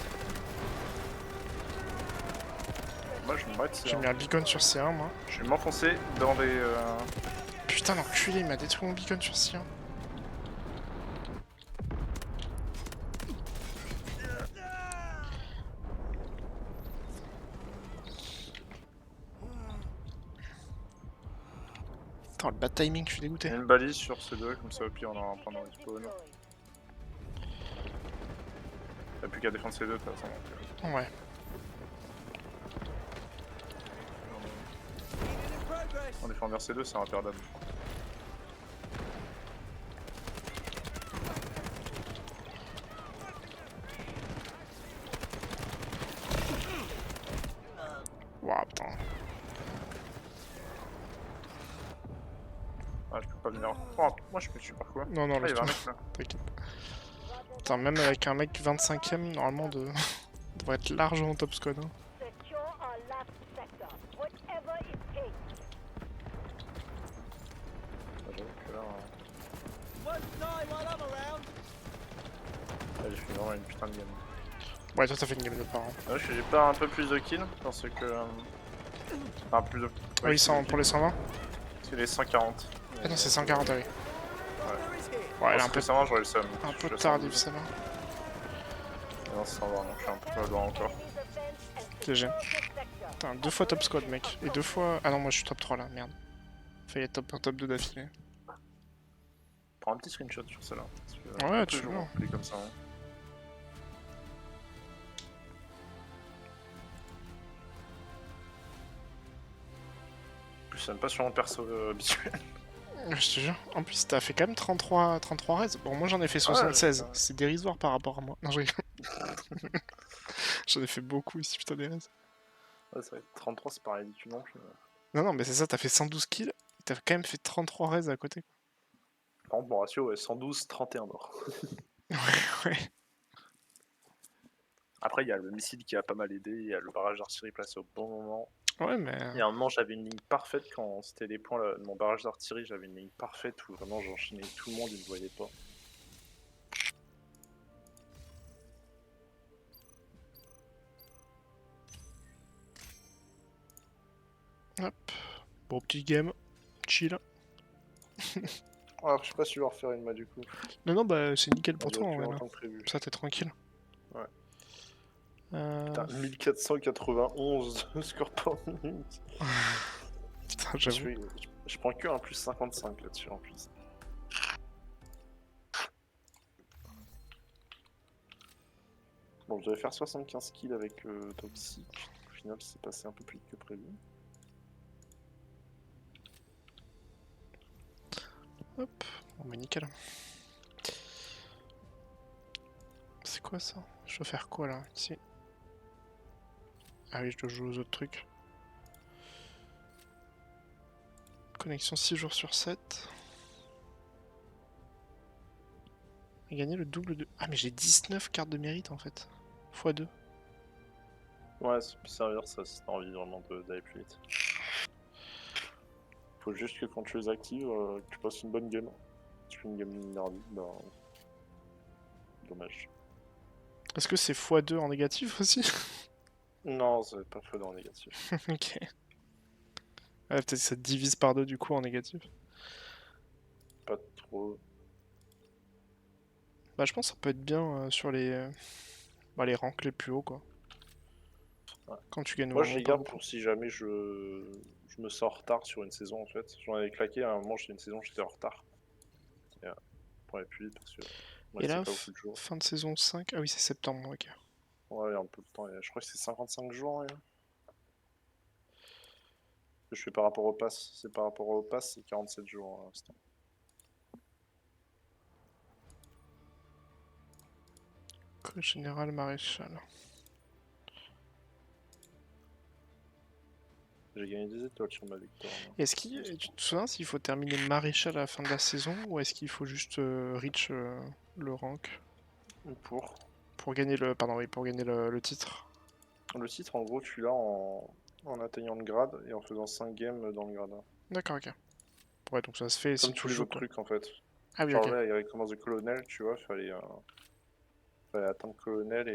Moi je me bats J'ai mis un beacon sur C1 moi. Je vais m'enfoncer dans les. Putain l'enculé, il m'a détruit mon beacon sur C1. Attends, le bad timing, je suis dégoûté. Il y a une balise sur ces deux, comme ça au pire on en prend dans les spawns. Y'a plus qu'à défendre ces deux de toute façon. Donc, Ouais. Healing in progress. on défend vers ces deux, c'est imperdable. Waouh, putain. Ah, je peux pas venir. Oh, moi je peux super quoi. Non, non, Ah, il y avait un laisse-toi. mec là. T'inquiète. Putain, même avec un mec 25ème, normalement, on devrait être largement top squad. Hein. Secure our last sector, whatever it takes. Ah, j'avoue que là, Won't die while I'm around. là, j'ai fait vraiment une putain de game. Ouais, toi, t'as fait une game de part. Hein. Ouais, j'ai pas un peu plus de kills parce que. Enfin, plus de. Ah oui, pour les 120. Parce que les 140. Ah non, c'est 140, ah oui. Doctor is here. Ouais, elle est Parce un que peu, ça j'aurais le seum. un Je peu le sens tardif, déjà. ça va. Non, c'est 120, donc je suis un peu loin encore. Enemies offense and GG. secure the sector. Putain, 2 fois top squad, mec. Et 2 fois... Ah non, moi, je suis top 3, là, merde. Fallait top 1, top 2 d'affilée. Prends un petit screenshot sur celle-là. parce que, Ouais, on peut tu toujours veux. appeler comme ça. Hein. En plus, c'est même pas sur mon perso habituel. Je te jure. En plus, t'as fait quand même 33 raids. Bon, moi, j'en ai fait 76. ouais. C'est dérisoire par rapport à moi. Non, je rigole. J'en ai fait beaucoup ici, putain, des raids. Ouais, ça va être 33, c'est pas ridicule non plus. Non, non, mais c'est ça, t'as fait 112 kills. Et t'as quand même fait 33 raids à côté. Par contre, mon ratio est 112, 31 morts. Ouais. Après, il y a le missile qui a pas mal aidé, il y a le barrage d'artillerie placé au bon moment. Ouais, mais... Il y a un moment, j'avais une ligne parfaite quand c'était les points de mon barrage d'artillerie, j'avais une ligne parfaite où vraiment j'enchaînais tout le monde, ils me voyaient pas. Hop. Bon, petit game. Chill. Alors, je sais pas si je vais en refaire une moi du coup. Non, non, bah, c'est nickel pour Ça toi, dure en plus vrai. Là. longtemps que prévu. Ça, t'es tranquille. Ouais. Euh... Putain, 1491 de score par minute. Putain, Je, j'avoue. je prends que un plus 55 là-dessus en plus. Bon, je devais faire 75 kills avec Toxic. Au final, c'est passé un peu plus vite que prévu. Hop. Bon, bah, nickel. C'est quoi ça? Je dois faire quoi là? Ici. Ah oui, je dois jouer aux autres trucs. Connexion 6 jours sur 7. Et gagner le double de... Ah mais j'ai 19 cartes de mérite en fait. x2. Ouais, ça peut servir ça si t'as envie vraiment d'aller plus vite. Faut juste que quand tu les actives, que tu passes une bonne game. Si tu fais une game merdique, bah... Dommage. Est-ce que c'est x2 en négatif aussi? Non, c'est pas faux dans le négatif. Ok. Ouais, peut-être que ça te divise par 2 du coup en négatif. Pas trop. Bah je pense que ça peut être bien sur les ranks les plus hauts quoi. Ouais. Quand tu gagnes Moi, vraiment je les pas garde beaucoup. pour si jamais je me sors en retard sur une saison en fait. J'en avais claqué à un moment, j'ai une saison, j'étais en retard. Et, pour aller plus vite parce que moi, Et c'est là, pas beaucoup de jours. fin de saison 5. Ah oui, c'est septembre, ok. Ouais, un peu de temps. Je crois que c'est 55 jours. Hein. Je fais par rapport au pass. C'est par rapport au pass, c'est 47 jours à l'instant. Général maréchal. J'ai gagné des étoiles sur ma victoire. Hein. Est-ce qu'il, tu te souviens s'il faut terminer maréchal à la fin de la saison ou est-ce qu'il faut juste reach le rank Pour pour gagner le, pardon oui, pour gagner le titre? Le titre, en gros, tu l'as en atteignant le grade et en faisant 5 games dans le grade. D'accord, ok. Ouais, donc ça se fait si Comme tu tous les joues, autres quoi. trucs, en fait. Ah oui, Genre ok. là, il commence de colonel, tu vois, fallait atteindre colonel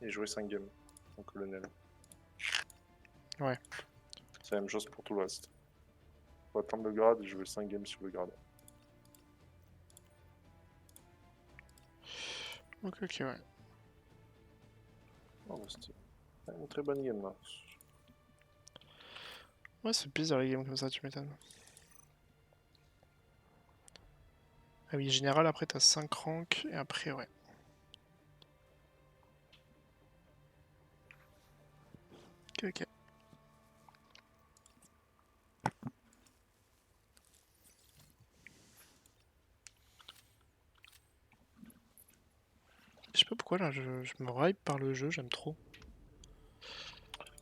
et jouer 5 games en colonel. Ouais. C'est la même chose pour tout le reste. Faut atteindre le grade et jouer 5 games sur le grade. Ok, ok, ouais. Oh, bah, c'était une très bonne game là. Ouais, c'est bizarre les games comme ça, tu m'étonnes. Ah oui, général, après t'as 5 ranks, et après, ouais. Ok, ok. Je sais pas pourquoi là, je me hype par le jeu, j'aime trop.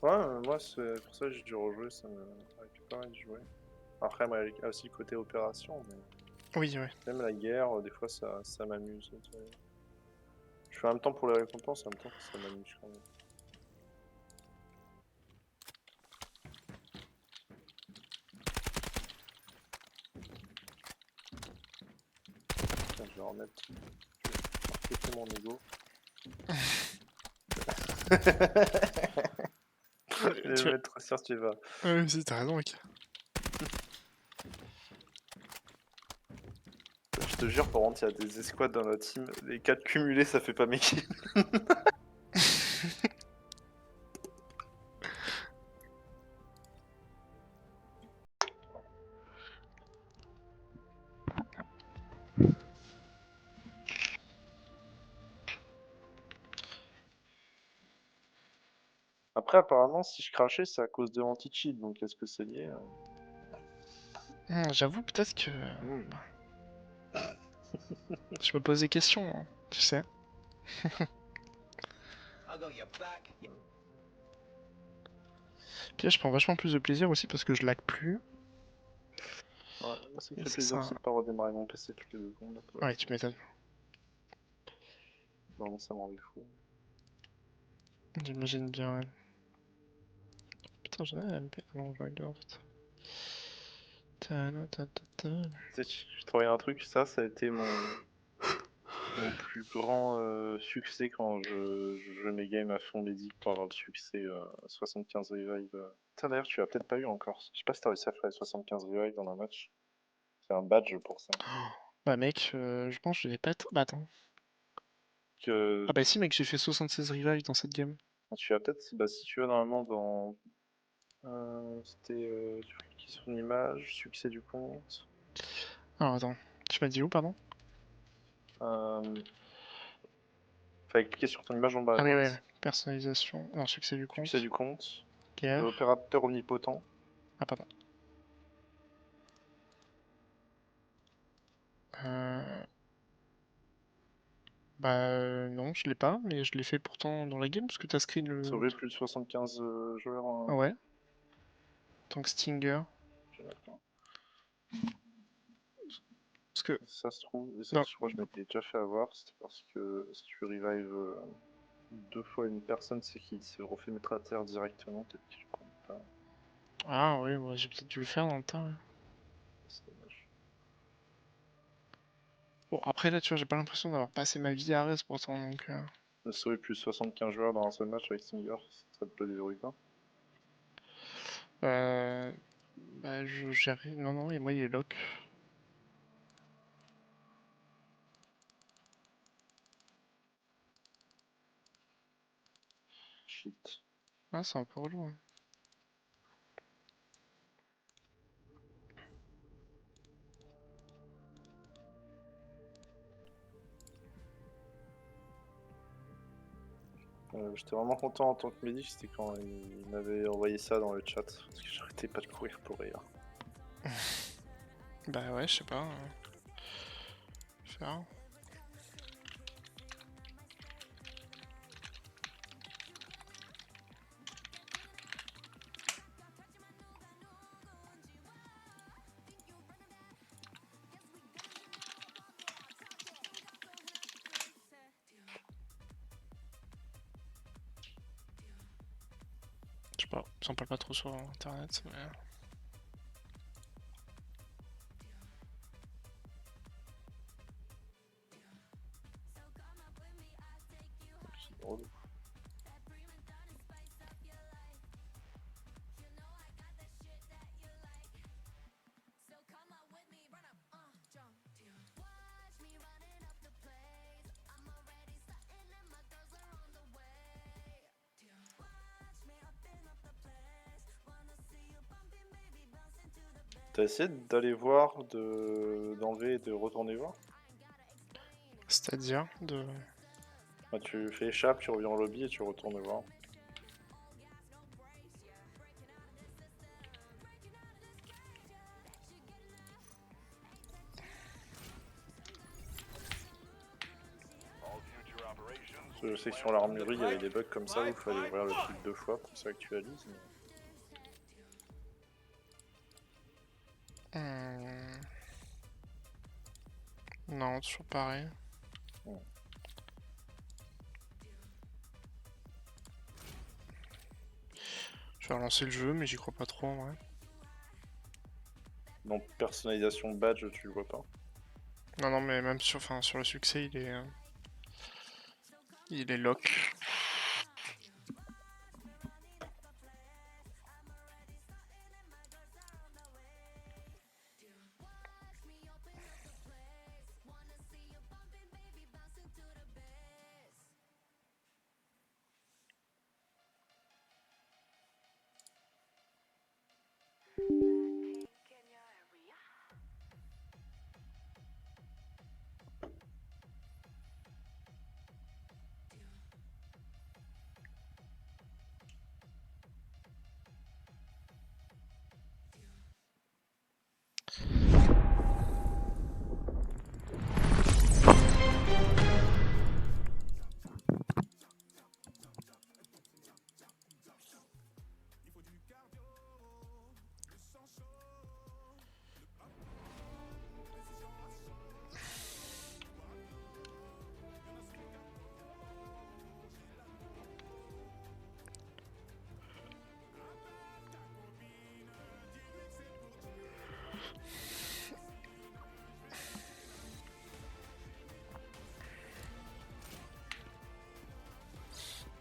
Ouais, moi c'est pour ça que j'ai dû rejouer, ça me récupère de jouer. Après, moi, il y a aussi le côté opération, mais Oui, ouais. même la guerre, des fois ça m'amuse. Tu vois. Je fais en même temps pour les récompenses, en même temps ça m'amuse quand même. Tiens, je vais remettre. Je vais péter mon ego. Je vais Tu... le mettre sur tu vas. Ouais, si, t'as raison, mec. Je te jure, par contre, il y a des escouades dans la team. Les 4 cumulés, ça fait pas mes kills. Après, apparemment, si je crachais, c'est à cause de l'anti-cheat, donc est-ce que c'est lié J'avoue, peut-être que... Je me pose des questions, hein, tu sais. I got your back. Puis là, je prends vachement plus de plaisir aussi parce que je lag plus. Ouais, moi ça me Et fait c'est plaisir ça. aussi de pas redémarrer mon PC toutes les 2 secondes. Ouais, tu m'étonnes. Vraiment, ça me rendait fou. J'imagine bien, ouais. Putain, j'en ai un MP. Ah non, je lag en fait. Ta-na-ta-ta-ta. Tu sais, je travaille un truc, ça a été mon plus grand succès quand je jouais mes games à fond médic pour avoir le succès 75 revive. Putain, d'ailleurs, tu l'as peut-être pas eu encore. Je sais pas si t'as réussi à faire les 75 revive dans un match. C'est un badge pour ça. Bah mec, je pense que je l'ai pas... Bah attends. Que Ah bah si mec, j'ai fait 76 revives dans cette game. tu as peut-être, bah, si tu vas normalement dans. C'était tu cliques sur une image, succès du compte. Alors attends, tu m'as dit où, pardon? Euh, Fallait cliquer sur ton image en bas à Ah oui, ouais, droite. ouais. Personnalisation. Non, succès du Succès compte. du compte. Guerre. Opérateur omnipotent. Ah pardon. Euh... Bah non, je l'ai pas, mais je l'ai fait pourtant dans la game parce que t'as screen le... Sauver plus de 75 joueurs. Ah ouais. Tant que Stinger. Je vais mettre, hein. Parce que... Ça se trouve, et ça, Non. je crois que je m'étais déjà fait avoir, c'était parce que si tu revives 2 fois une personne, c'est qu'il se refait mettre à terre directement, peut-être qu'il compte pas. Ah oui, ouais, j'ai peut-être dû le faire dans le temps, ouais. C'est dommage. Bon, après là, tu vois, j'ai pas l'impression d'avoir passé ma vie à reste pourtant, donc... De sauver plus de 75 joueurs dans un seul match avec Stinger, ça te peut déverrouiller pas. Bah, je gérais... Non, non, et moi, il est lock. Shit. Ah, c'est un peu relou, hein. J'étais vraiment content en tant que médic, c'était quand il m'avait envoyé ça dans le chat, parce que j'arrêtais pas de courir pour rire. Bah ouais, je sais pas. Faire. pas. Ça en parle pas trop sur internet, mais. C'est drôle. T'as essayé d'aller voir, d'enlever et de retourner voir? C'est-à-dire de. Bah, tu fais échappe, tu reviens en lobby et tu retournes voir. All future operations Parce que je sais que sur l'armurerie, il y avait des bugs comme ça où il fallait ouvrir le truc 2 fois pour que ça actualise. Mais... Non, toujours pareil. Ouais. Je vais relancer le jeu, mais j'y crois pas trop en vrai. Donc personnalisation badge, tu le vois pas. Non, non, mais même sur, sur le succès, il est lock.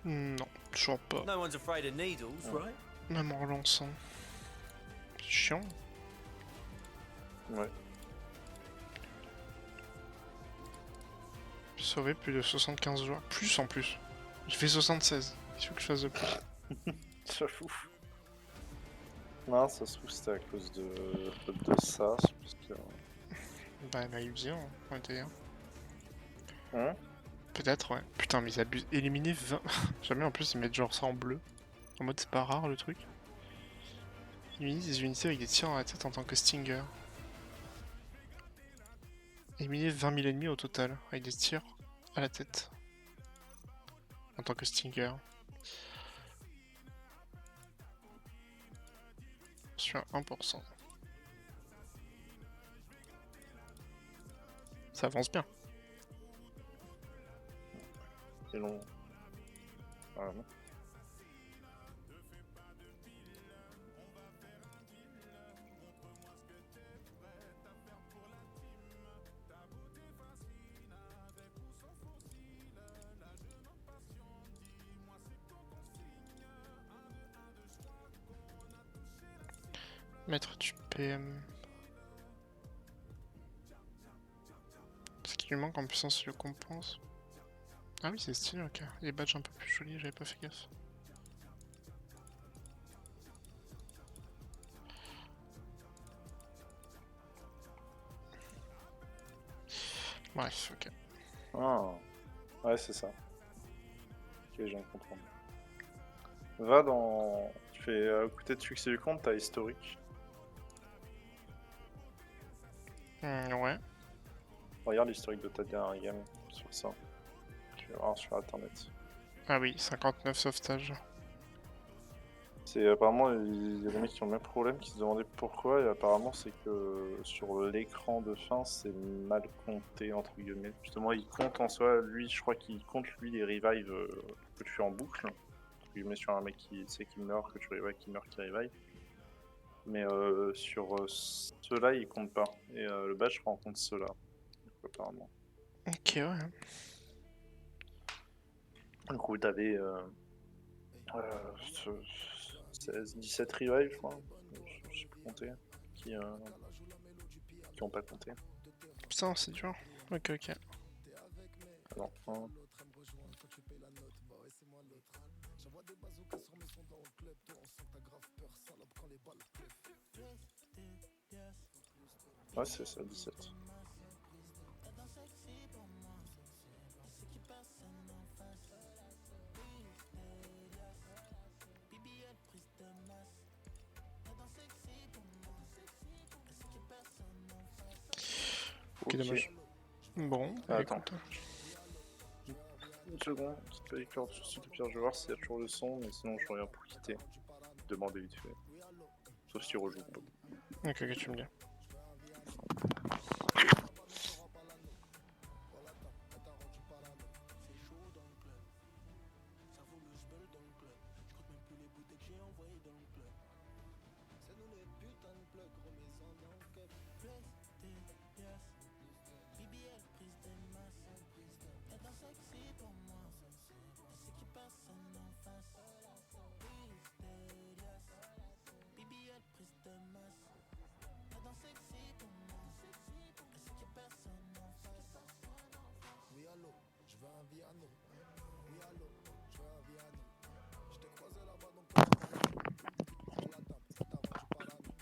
Non, toujours pas. No one's afraid of needles, right? Même en relançant. C'est chiant. Ouais. Sauvé plus de 75 joueurs. Plus en plus. J'ai fait 76. Il faut que je fasse de plus. J'avoue. Non, ça se trouve c'était à cause de ça. Parce que... Bah, il m'a usé en 21. Hein? Peut-être, ouais. Putain, mais ils abusent. Éliminer 20. Jamais en plus, ils mettent genre ça en bleu. En mode, c'est pas rare le truc. Éliminer des unités avec des tirs dans la tête en tant que Stinger. Éliminer 20 000 ennemis au total, avec des tirs à la tête. En tant que Stinger. Je suis à 1%. Ça avance bien. C'est long. Ah non. Mettre du PM. Ce qui lui manque en puissance le compense. Ah oui, c'est stylé, ok. Les badges un peu plus jolis, j'avais pas fait gaffe. Bref, ok. Ah. Ouais, c'est ça. Ok, je viens de comprendre. Va dans... Tu fais à côté de succès du compte, t'as historique. Ouais. Regarde l'historique de ta dernière game sur ça. Tu vas voir sur internet. Ah oui, 59 sauvetages. C'est apparemment, il y a des mecs qui ont le même problème, qui se demandaient pourquoi, et apparemment c'est que sur l'écran de fin, c'est mal compté, entre guillemets. Justement, il compte en soi, lui, je crois qu'il compte lui les revives que tu fais en boucle. tu mets sur un mec qui sait qu'il meurt, que tu revives, qui meurt, qui revive. Mais sur ceux-là, ils comptent pas. Et le badge prend en compte ceux-là, apparemment. Ok, ouais. Du coup, t'avais 16, 17 revives, je crois. Je sais plus compter. Qui ont pas compté. Putain, c'est dur. Ok, ok. Alors, un. Ouais, c'est ça, 17. Ok, dommage. Bon, Attends. écoute. Une seconde, c'est pas éclair tout de suite, au pire je vais voir s'il y a toujours le son, mais sinon je reviens pour quitter. Demander vite fait. Sauf si rejoue pas. Ok, ok, tu me dis.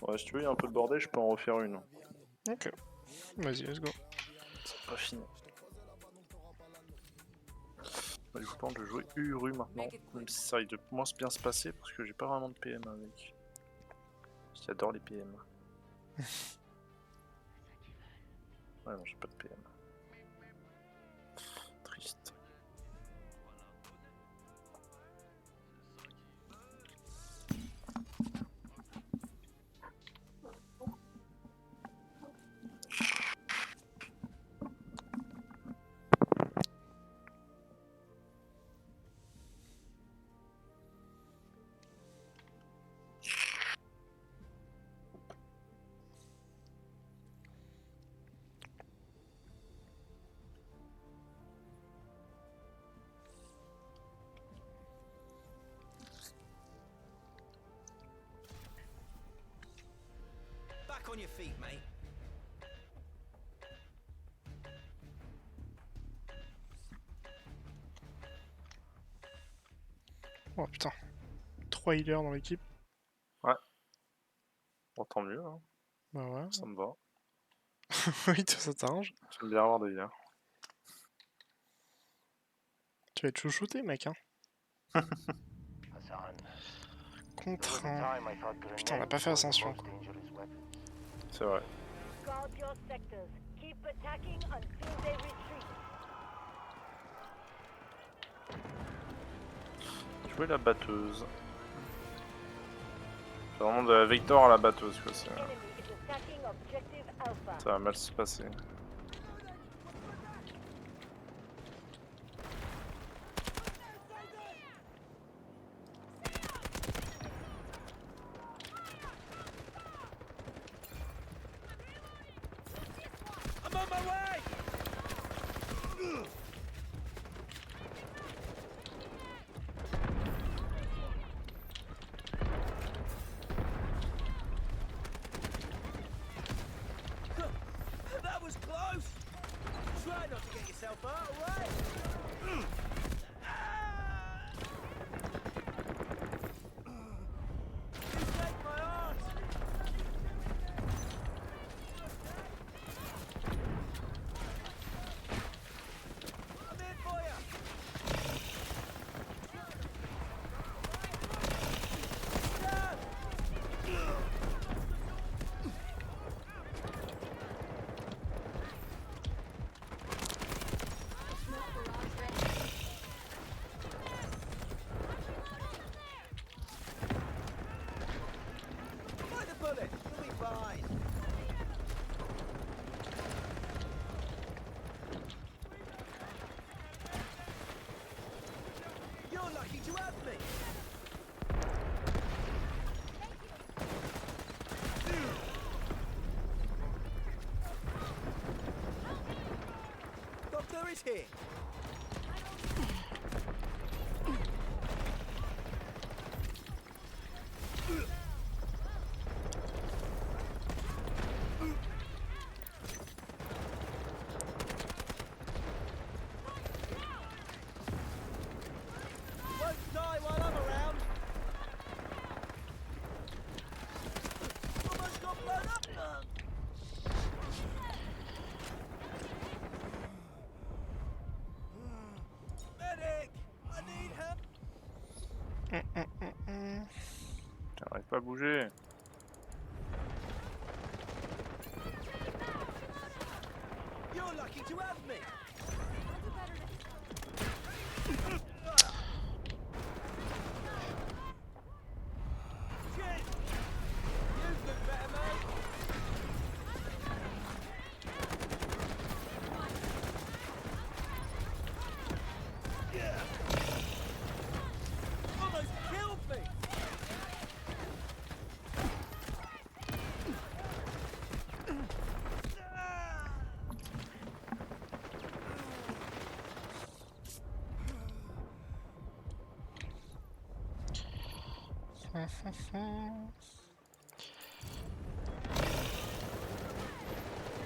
Ouais, si tu veux, il y a un peu de bordel, je peux en refaire une. Ok. Vas-y, let's go. C'est pas fini. Du coup, de jouer Uru maintenant, même si ça risque de moins bien se passer parce que j'ai pas vraiment de PM avec. J'adore les PM. Ouais, non, j'ai pas de PM. Triste. Back on your feet, mate. Oh putain. 3 healers dans l'équipe. Bon, tant mieux, hein. Bah ouais. Ça me va. Oui, ça t'arrange. J'aime bien avoir des healers. Tu vas être chouchouté, mec, hein. Hassan, Contre there was a un... time I thought Putain, on a grenades pas fait were the ascension, most quoi. dangerous weapon. C'est vrai. Guard your sectors. Keep attacking until they retreat. Jouer la batteuse. C'est vraiment de la Victor à la batteuse, quoi. The enemy is attacking objective Alpha. Ça va mal se passer. I'm on my way! That was close! Try not to get yourself hurt, alright? You saved my arse! I'm in for you! here. Won't die while I'm around. Almost got blown up. Medic! I need help. T'arrives pas à bouger. You're lucky to have me. Shit! You look better, mate. Yeah. Almost killed me.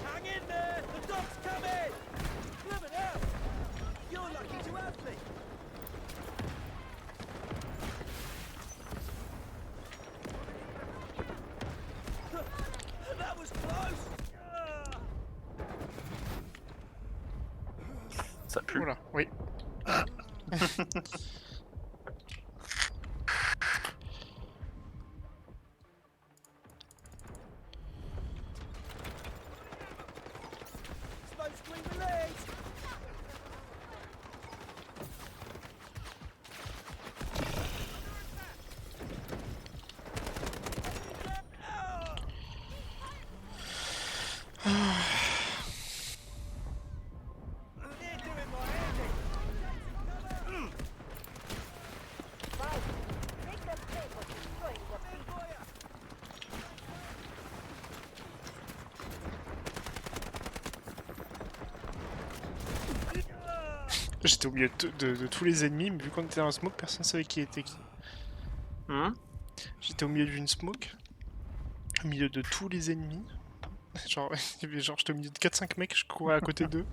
Hang in there! The dog's coming! Blimmin' hell! You're lucky to have me! That was close! Ça pue. Oula, oui. Smoke screen released! They're doing my head in. Right. Make them pay for destroying the Stand beacon. by ya. J'étais au milieu de tous les ennemis, mais vu qu'on était dans un smoke, personne savait qui était qui. J'étais au milieu d'une smoke, au milieu de tous les ennemis. Genre, j'étais au milieu de 4-5 mecs, je courais à côté d'eux.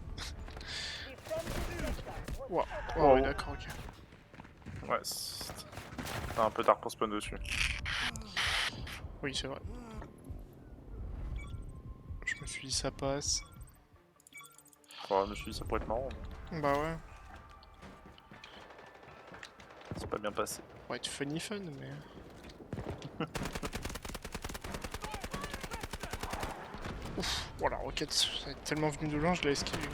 Defend the sector. Wow. Whatever. Oh, oui, d'accord, ok. Ouais, c'est un peu tard pour spawn dessus. Oui, c'est vrai. Je me suis dit, ça passe. Ouais, je me suis dit, ça pourrait être marrant. Mais Bah ouais. c'est pas bien passé. Ça pourrait être funny fun, mais. Ouf, oh la roquette, ça est tellement venu de loin, je l'ai esquivé.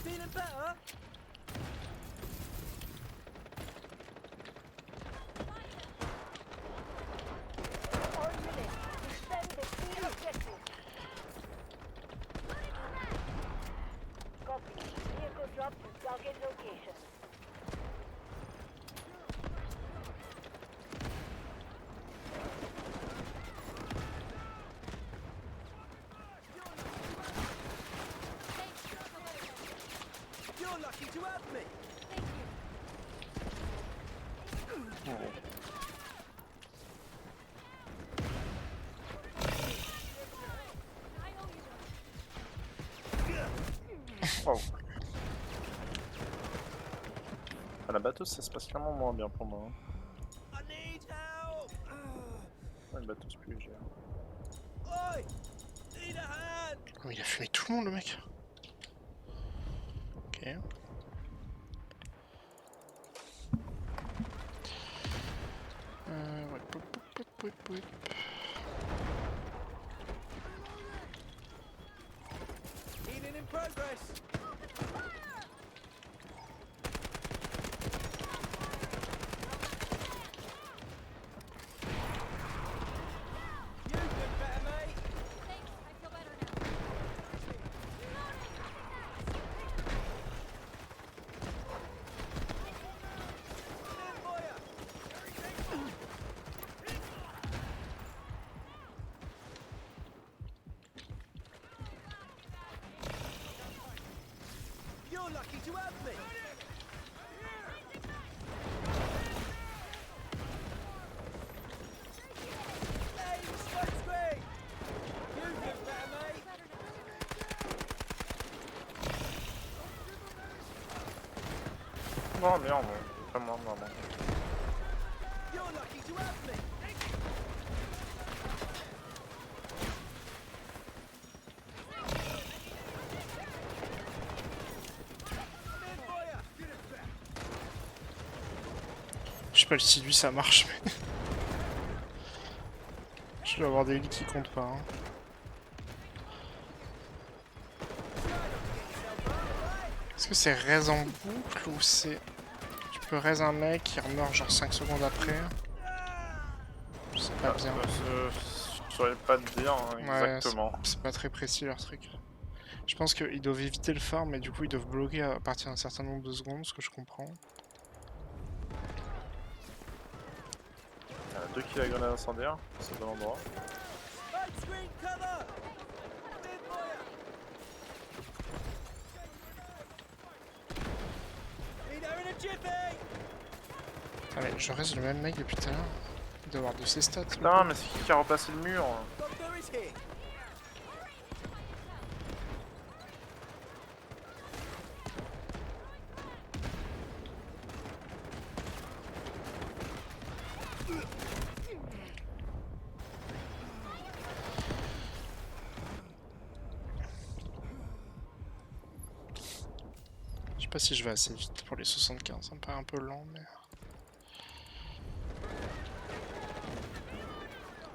Feeling better? All units, defend the key objective. Copy. Vehicle drop to target location. You're lucky to have me. Oh. À la batteuse, ça se passe clairement moins bien pour moi. I need help. Ouais, une batteuse plus légère. Oi! Need a hand. Oh, il a fumé tout le monde, le mec. Ok. Ouais, pop, pop, pop, pop, pop. Healing in progress. You doing better, mate? Stand by ya. You're lucky to have me. Hey, smoke screen. You do better, mate. Non, merde, pas moi, maman. You're lucky to have me. I'm in for ya. Get it back. Je sais pas si lui ça marche, mais. Je dois avoir des lits qui comptent pas. Hein. Est-ce que c'est raise en boucle ou c'est. Tu peux raise un mec qui meurt genre 5 secondes après? Je sais pas bien. Je saurais pas te dire hein, Ouais, exactement. c'est pas très précis leur truc. Je pense qu'ils doivent éviter le farm, mais du coup ils doivent bloquer à partir d'un certain nombre de secondes, ce que je comprends. Il y a 2 kills à grenade incendiaire, c'est bon endroit. Smoke screen cover. I'm in for ya. Be there in a jiffy. Allez, je reste le même mec depuis tout à l'heure. Il doit avoir de ses stats. Putain, mais c'est qui a repassé le mur? Doctor is here. Je sais pas si je vais assez vite pour les 75, ça me paraît un peu lent, mais.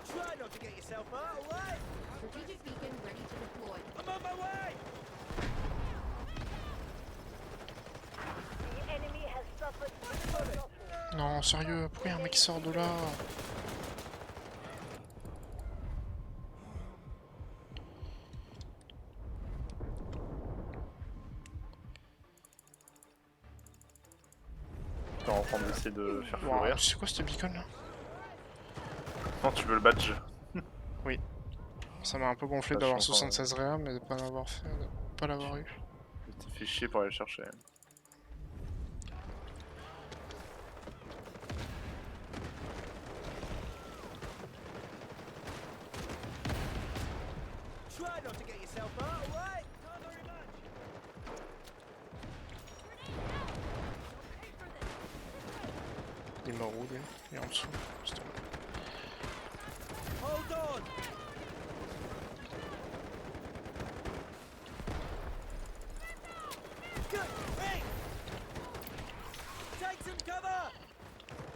Try not to get yourself hurt, alright? Strategic beacon ready to deploy. I'm on my way. The enemy has suffered much loss. Non, sérieux, pourquoi y'a un mec qui sort de là? T'es en train d'essayer de faire Wow, courir. c'est quoi cette beacon là? Non, tu veux le badge. Ça m'a un peu gonflé Ça d'avoir change, 76 réa, mais de pas l'avoir fait, de pas l'avoir eu. Tu t'es fait chier pour aller le chercher. Try not to get yourself hurt, alright? Can't very much. Il est mort où lui? Il est en dessous. Putain. Hold on. Good. Hey. Take some cover.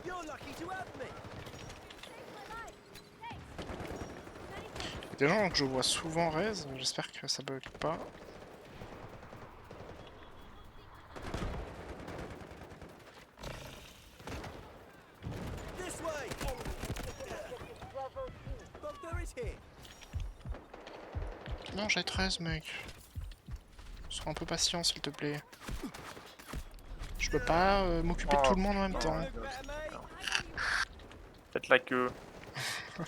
You're lucky to have me. Des gens que je vois souvent raise, j'espère que ça bug pas. This way. Doctor is here. Non, j'ai 13 mec. Sois un peu patient s'il te plaît. Je peux pas m'occuper de tout le monde en même temps. You do better, mate. Faites la queue. Tu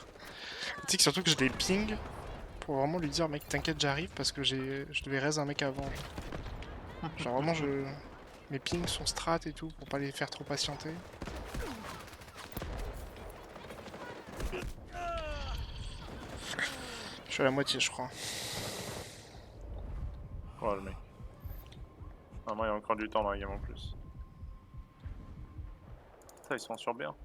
sais que surtout que je les ping pour vraiment lui dire mec t'inquiète j'arrive parce que je devais raise un mec avant. Genre vraiment mes pings sont strat et tout pour pas les faire trop patienter. Je suis à la moitié je crois. Oh le mec. Ah, moi il y a encore du temps dans la game en plus. Ça ils sont sur bien.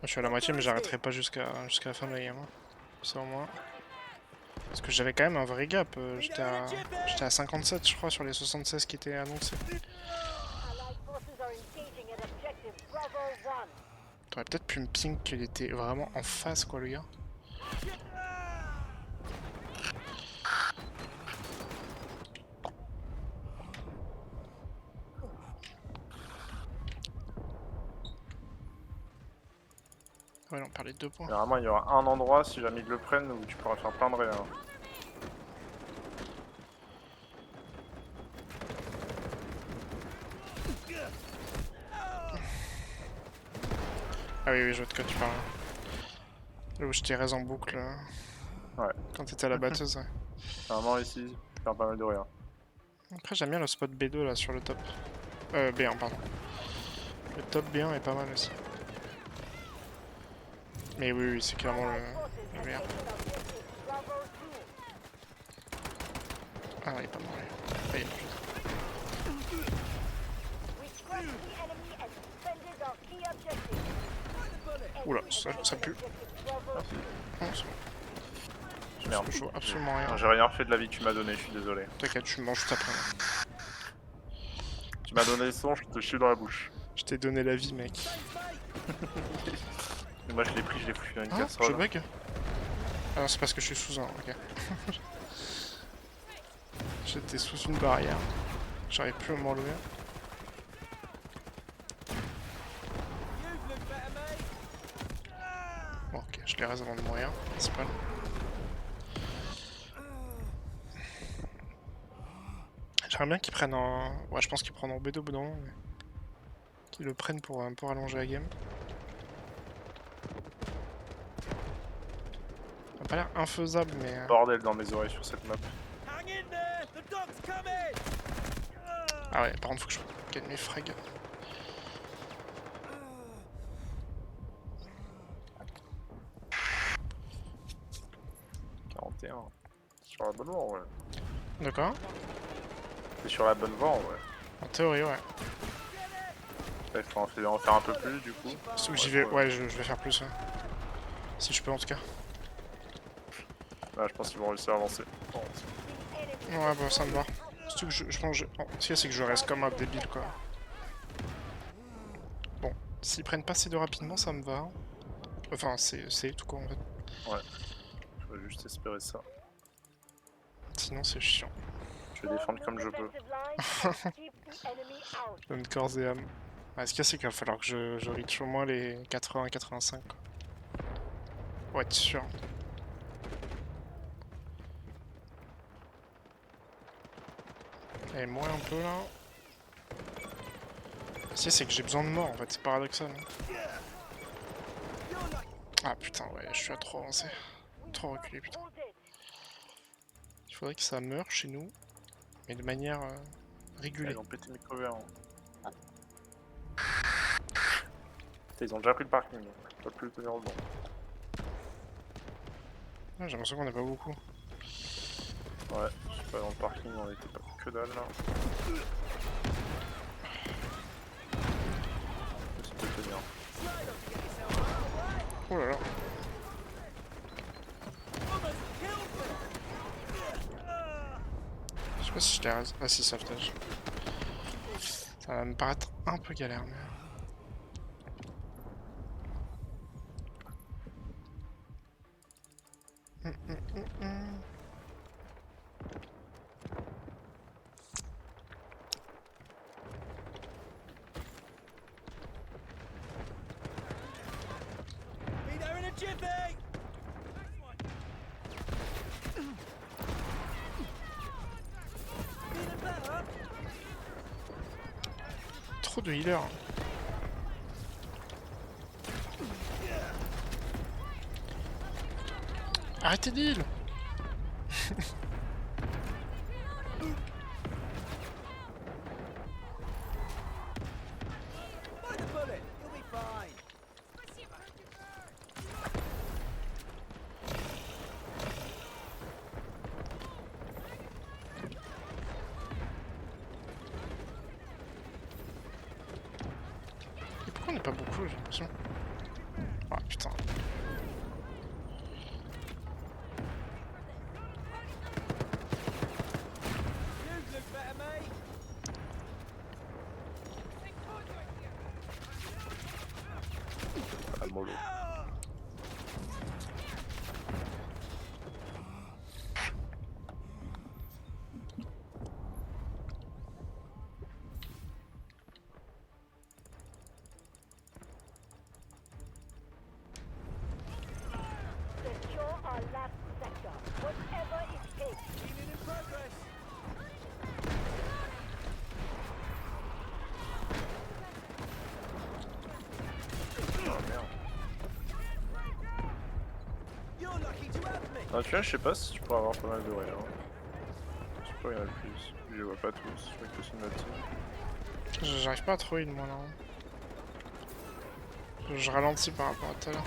Je suis à la moitié mais j'arrêterai pas jusqu'à la fin de la game. Hein. Ça au moins. Parce que j'avais quand même un vrai gap. J'étais à 57 je crois sur les 76 qui étaient annoncés. Allied forces are engaging at objective Bravo 1. T'aurais peut-être pu me ping qu'il était vraiment en face quoi le gars. Ouais, on parlait de 2 points. Généralement il y aura un endroit si jamais ils le prennent où tu pourras faire plein de ré. Hein. Ah oui, oui, je vois de quoi tu parles. Là où je t'ai raise en boucle. Ouais. Quand t'étais à la batteuse, ouais. Vraiment ici, je perds pas mal de rien. Après, j'aime bien le spot B2 là sur le top. B1, pardon. Le top B1 est pas mal aussi. Mais oui, oui, c'est clairement le meilleur. Ah, il est pas mort. Ah, il est mort. Oula, ça pue. Non, c'est bon. Merde. Je vois absolument rien. J'ai rien fait de la vie que tu m'as donné, je suis désolé. T'inquiète, tu manges juste après. Tu m'as donné le son, je te chie dans la bouche. Je t'ai donné la vie, mec. Et moi je l'ai pris, je l'ai foutu dans une Ah, je casserole. bug. Ah non, c'est parce que je suis sous un, ok. J'étais sous une barrière. J'arrive plus à m'enlever. Bon, ok, je les reste avant de mourir. C'est pas. J'aimerais bien qu'ils prennent un. Ouais, je pense qu'ils prennent en B2 au bout d'un moment, mais. Qu'ils le prennent pour allonger la game. Ça a pas l'air infaisable, mais. Bordel dans mes oreilles sur cette map. Hang in there! The dog's coming! Ah ouais, par contre, faut que je gagne mes frags. Sur la bonne voie, ouais. D'accord. T'es sur la bonne voie, ouais. En théorie, ouais. Il faut en faire un peu plus, du coup. Surtout que j'y vais. Ouais, je vais faire plus. Ouais. Si je peux, en tout cas. Là, je pense qu'ils vont réussir à avancer. Oh, Ouais, bah ça me va. Surtout que je pense que. Ce qu'il y a, c'est que je reste comme un débile, quoi. Bon, s'ils prennent pas ces deux rapidement, ça me va. Enfin, c'est tout quoi, en fait. ouais. Je vais juste espérer ça. Sinon, c'est chiant. Je vais défendre comme je peux. Je donne corps et âme. Ouais, ce qu'il y a, c'est qu'il va falloir que je reach au moins les 80-85, quoi. Pour être sûr. Allez, moins un peu, là. Si, c'est que j'ai besoin de mort, en fait, c'est paradoxal. Hein. Ah putain, ouais, je suis à trop avancé. Trop reculé, putain. Il faudrait que ça meure chez nous, mais de manière régulée. Ils ont pété mes covers. Hein. Ils ont déjà pris le parking, donc je peux plus le tenir au banc. Ah, j'ai l'impression qu'on n'est pas beaucoup. Ouais, je sais pas, dans le parking on était pas que dalle là. Ça peut tenir. Oh là là. Je sais pas si je l'ai raison. Ah si, sauvetage. Ça va me paraître un peu galère, mais... Be there in a jiffy! Feeling better? Trop de healers. Arrêtez d'heal. Bite the bullet! You'll be fine! Et pourquoi on n'est pas beaucoup, j'ai l'impression. Ah putain. You look better, mate! Ah, mollo. You're lucky to have me. Ah, tu vois, je sais pas si tu pourrais avoir pas mal de rires. Je sais pas, il y en a plus. Je les vois pas tous, je vois que c'est notre team. J'arrive pas à trouver une moi là. Je ralentis par rapport à tout à l'heure.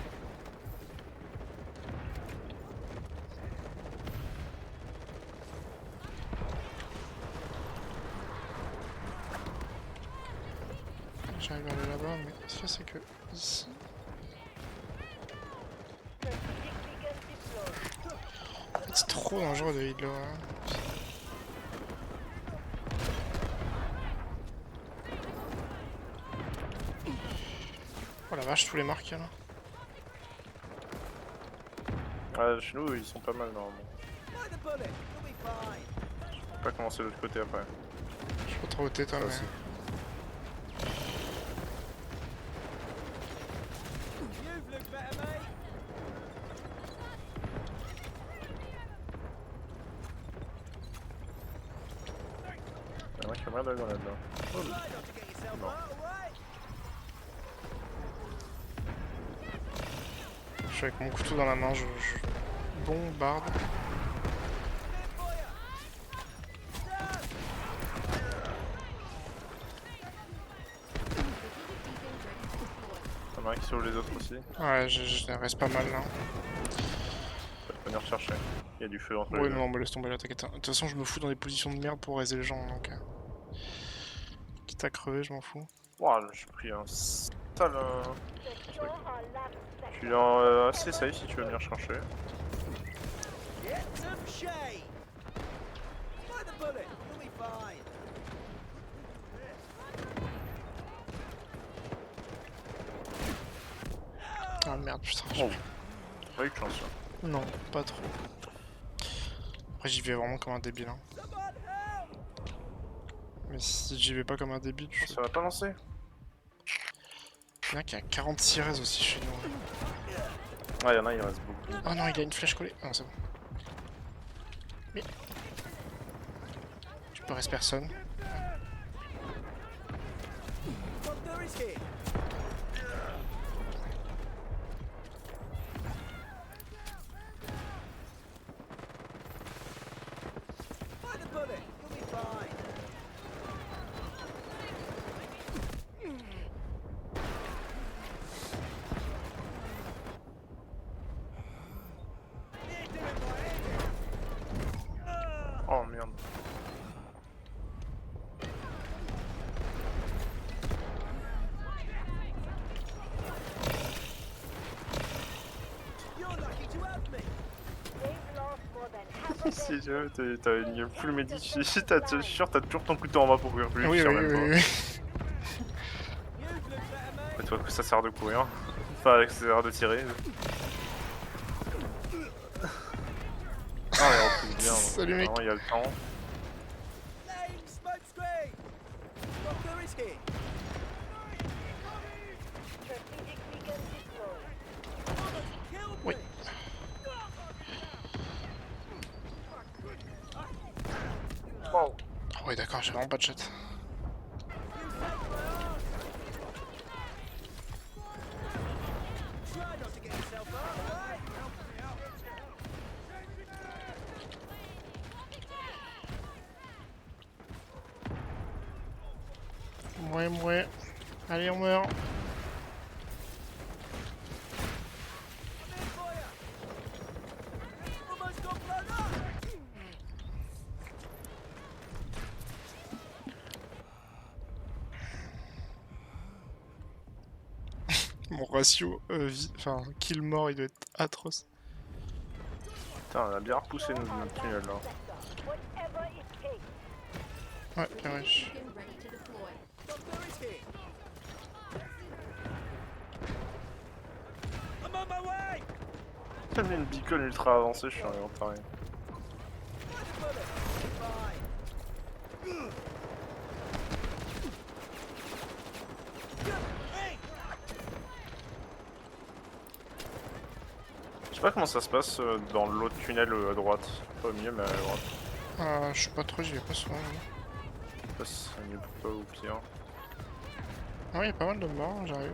J'arrive à aller là-bas, mais ce qu'il y a, c'est que ici. Strategic beacon deployed. En fait, c'est trop dangereux de hit là. Oh la vache, tous les marques là. Ouais, chez nous, ils sont pas mal normalement. By the bullet, you'll be fine. Je peux pas commencer de l'autre côté après. Je suis pas trop ôté toi, mais. si. You've looked better, mate. Il y en a qui ont rien de grenade là. Try not to get yourself No. hurt, alright? Je suis avec mon couteau dans la main, je bombarde. Here for ya. Down. Strategic beacon ready to deploy. T'en as un qui sauve les autres aussi. Ouais, je reste pas mal là. Ça va venir chercher. Il y a du feu entre les Oui, deux. non, mais laisse tomber là, t'inquiète. De toute façon, je me fous dans des positions de merde pour raiser les gens donc. Quitte à crever, je m'en fous. Ouah, j'ai pris un sale. Secure our last Je sector. suis en assez safe si tu veux venir chercher. Get some shade. By the bullet, you'll be fine. Ah merde, putain. Oh. Pas eu de chance là. Non, pas trop. Après, j'y vais vraiment comme un débile. Hein. Someone help. Mais si j'y vais pas comme un débile, je Oh, ça va pas lancer. Il y en a qui a 46 res aussi chez nous. Ah, il y en a, il reste beaucoup. Oh non, il a une flèche collée. Ah non, c'est bon. Mais. Je peux reste personne. Doctor is here. By the bullet, you'll be fine. Here, do it, boy. Oh merde. You're lucky to have me. They've lost more than half of Si their jamais t'as une full medic, si t'as sûr, t'as toujours ton couteau en main pour courir plus vite, Oui, sur oui, même oui, pas. oui. You've looked better, mate. Mais toi que ça sert de courir, pas que ça sert de tirer. Ah, il retrouve bien. donc Salut, mec. vraiment, il y a le temps. Laying smoke screen. Doctor is here. strategic beacon deployed. Killed Wait. me. Wow. Oh, ouais, d'accord, j'ai vraiment pas de chat. You saved my ass. Try not to get yourself hurt, alright? Ouais. Allez, on meurt. I'm in for ya. Almost got blown up. Mon ratio enfin kill mort il doit être atroce. Putain, on a bien repoussé notre tunnel là. Sector. Whatever it takes. Ouais, bien wesh. Beacon ready to deploy. Doctor is here. I'm on my way. T'as mis une beacon ultra avancée, je suis arrivé en taré. By the bullet, you'll be fine. Hey! Je sais pas comment ça se passe dans l'autre tunnel à droite. Pas au milieu, mais à droite. Je sais pas trop, j'y vais pas souvent. moi. Je sais pas si c'est mieux pour toi ou pire. Ah ouais, y a pas mal de morts, j'arrive.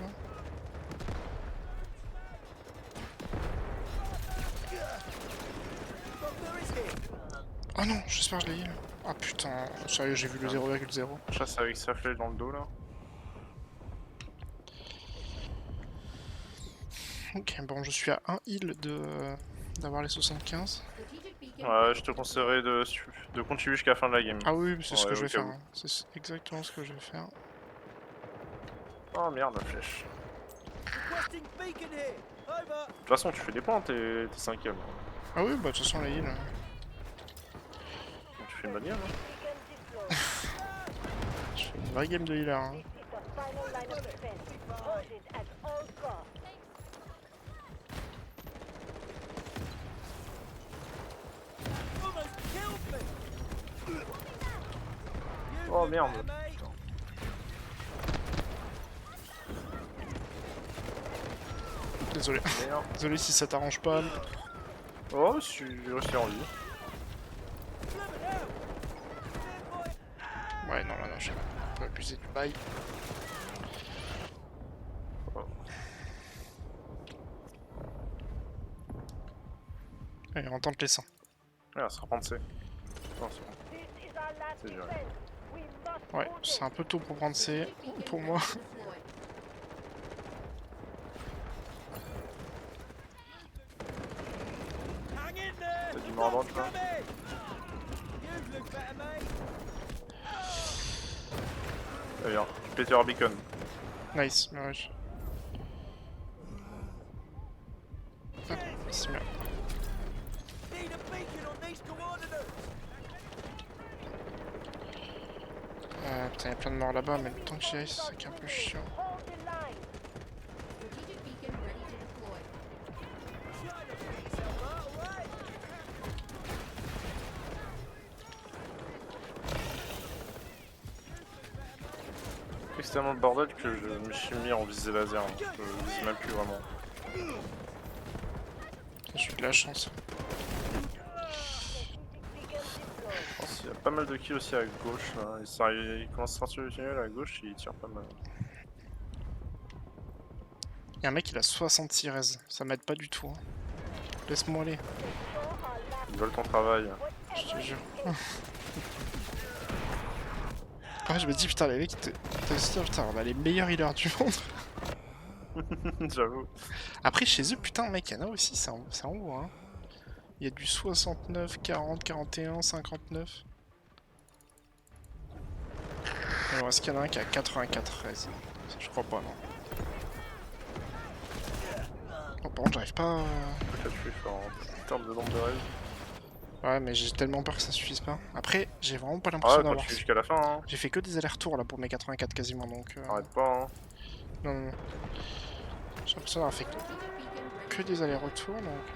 Oh non, j'espère que je l'ai heal. Ah putain, sérieux, j'ai vu le 0,0. Chasse avec sa flèche dans le dos là. Ok, bon, je suis à 1 heal d'avoir les 75. Strategic beacon Ouais, ready je te to conseillerais de continuer jusqu'à la fin de la game. Ah oui, c'est ce Ouais, que je au vais cas faire. où. Hein. C'est exactement ce que je vais faire. Oh merde, la flèche. Requesting beacon here. Over. De toute façon, tu fais des points, t'es 5ème. Ah oui, bah de toute façon, la heal. Donc tu fais une bonne game. Hein. Beacon deployed. Je fais une vraie game de healer. Hein. This is the final line of defense. Hold it at all costs. Almost killed me. You Oh do merde. better, mate. Désolé. Merde. Désolé si ça t'arrange pas. Oh, je suis resté en vie. Flippin' hell. Stand by. Ouais, non, là, non, j'ai un peu abusé du bail. Oh. Allez, on tente les 100. Ah, ça reprend de C. Non, c'est bon. This is our last C'est géré. defense. We must Ouais, hold c'est it. un peu tôt pour prendre C. strategic beacon Pour ready moi. to deploy. Hang in there. T'as du The mordant, dog's toi coming. You look better, mate. Très bien. Peter Beacon. Nice, mais ouais. Hop, c'est bien. Need a beacon on these coordinates. Putain, y'a plein de morts là-bas, mais le temps que j'y aille, c'est un peu chiant. Hold the line. Strategic beacon ready to deploy. Try not to get yourself hurt, alright? C'est tellement le bordel que je me suis mis en visée laser. Hein. Je vise même plus vraiment. J'ai eu de la chance. Beacon deployed. Je pense qu'il y a pas mal de kills aussi à gauche. Là. Il commence à sortir du tunnel à gauche, il tire pas mal. Y'a un mec, il a 66 res. Ça m'aide pas du tout. Hein. Laisse-moi aller, Show our last Ils veulent ton travail. je te jure. Ouais, je me dis, putain, les mecs, putain, on a les meilleurs healers du monde. J'avoue. Après, chez eux, putain, mec, y'en a aussi, c'est en haut, hein. Il y a du 69, 40, 41, 59. Alors, est-ce qu'il y en a un qui a 84 res? Je crois pas, non. Oh, par contre, j'arrive pas. Peut-être je suis fort en termes de nombre de rêves. Ouais, mais j'ai tellement peur que ça suffise pas. Après, j'ai vraiment pas Ah, l'impression quand d'avoir. tu fais jusqu'à la fin, hein. J'ai fait que des allers-retours là pour mes 84 quasiment, donc. Arrête pas, hein. Non, non, non. J'ai l'impression d'avoir fait Strategic beacon ready. que des allers-retours, donc.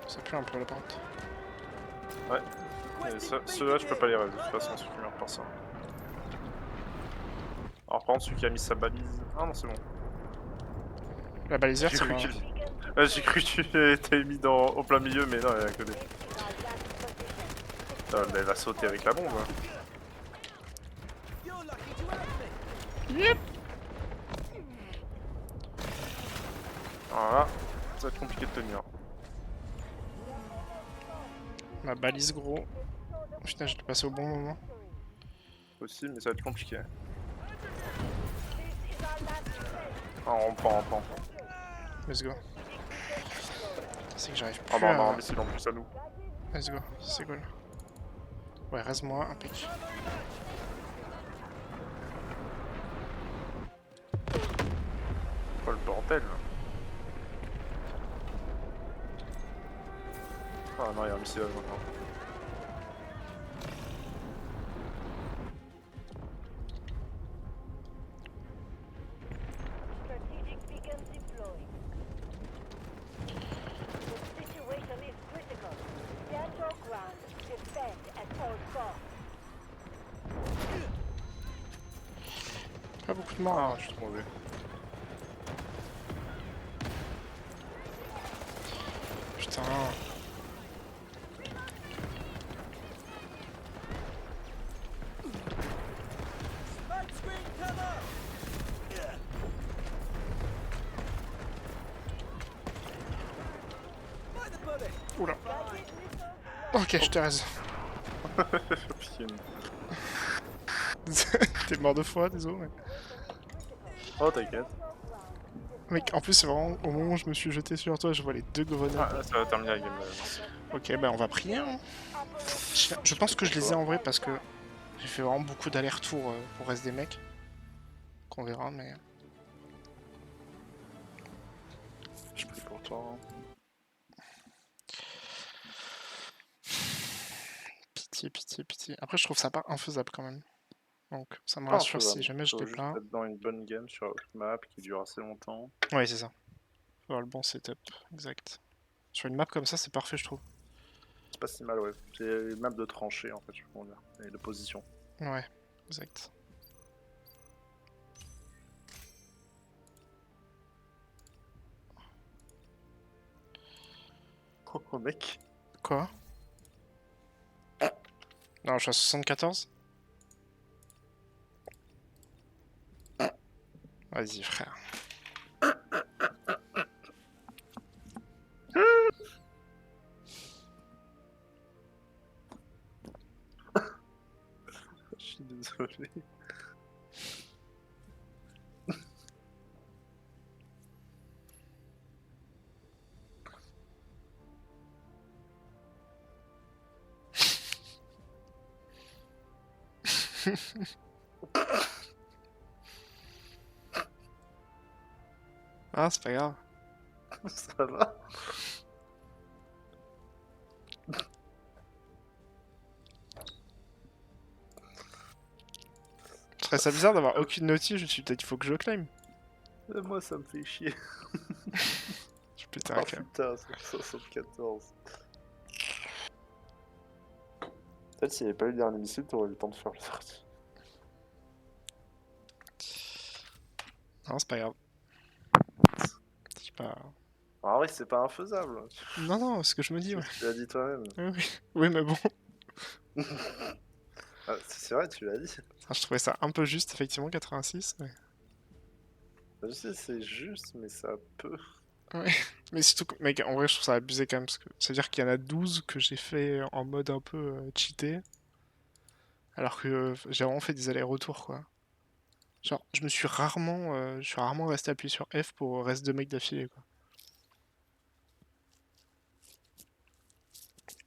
Ça pue un peu la pente. Et ceux-là, tu peux pas les rêves, de toute façon, si tu meurs par ça. Alors, par contre, celui qui a mis sa balise. Ah non, c'est bon. La balisière, J'ai c'est cru moi. qu'il- Ah, j'ai cru que tu étais mis au plein milieu, mais non, il y a que des. This is our last position. Putain, elle a sauté avec la bombe. Hein. You're lucky to have me. Yep. Voilà, ça va être compliqué de tenir. Ma balise, gros. Putain, j'étais passé au bon moment. Aussi, mais ça va être compliqué. This is our last defense. Ah, on prend. Let's go. C'est que j'arrive Ah plus bah, on a à. un missile en plus à nous. Let's go, c'est cool. Ouais, reste-moi, impec. Oh le bordel. Ah non, il y a un missile à nous maintenant. Strategic beacon deployed. The situation is critical. Stand your ground. Defend at all costs. Pas beaucoup de morts. Ah, Hein. je suis trop mauvais. Putain. Smoke screen cover. By the bullet. Oula. Ok, je te raise. Putain. T'es mort 2 fois, désolé. Oh, t'inquiète. Mec, en plus, c'est vraiment au moment où je me suis jeté sur toi, je vois les 2 grenades. Ah, ça va terminer la game. Ok, bah on va prier. Hein. Je pense que je les ai en vrai parce que j'ai fait vraiment beaucoup d'allers-retours pour reste des mecs. Qu'on verra, mais. Je prie pour toi. Hein. Pitié, pitié, pitié. Après, je trouve ça pas infaisable quand même. Donc, ça me Pas rassure si infaisable. jamais je Faut l'ai juste pas. être dans une bonne game sur la map qui dure assez longtemps. Ouais, c'est ça. Faut avoir le bon setup, exact. Sur une map comme ça, c'est parfait, je trouve. C'est pas si mal, ouais. C'est une map de tranchée en fait, je peux dire. Et de position. Ouais, exact. Oh mec. Quoi? Non, je suis à 74. Vas-y, frère. Je suis désolé. Ah, c'est pas grave. Ça va. Je trouverais ça bizarre d'avoir aucune notif, je me suis dit peut-être il faut que je claim. Moi ça me fait chier. Je pétais un Oh câble. putain, 74. Peut-être s'il n'y avait pas eu le dernier missile, t'aurais eu le temps de faire le sortie. Non, c'est pas grave. C'est pas... En vrai, c'est pas infaisable. Non, non, c'est ce que je me dis, ouais. Tu l'as dit toi-même. Oui, oui. Oui, mais bon. Ah, c'est vrai, tu l'as dit. Enfin, je trouvais ça un peu juste, effectivement, 86. Mais... Je sais, c'est juste, mais ça peut. Ouais. Mais surtout, mec, en vrai, je trouve ça abusé quand même. Parce que c'est-à-dire qu'il y en a 12 que j'ai fait en mode un peu cheaté. Alors que j'ai vraiment fait des allers-retours, quoi. Genre, je suis rarement resté appuyé sur F pour reste de mecs d'affilée, quoi.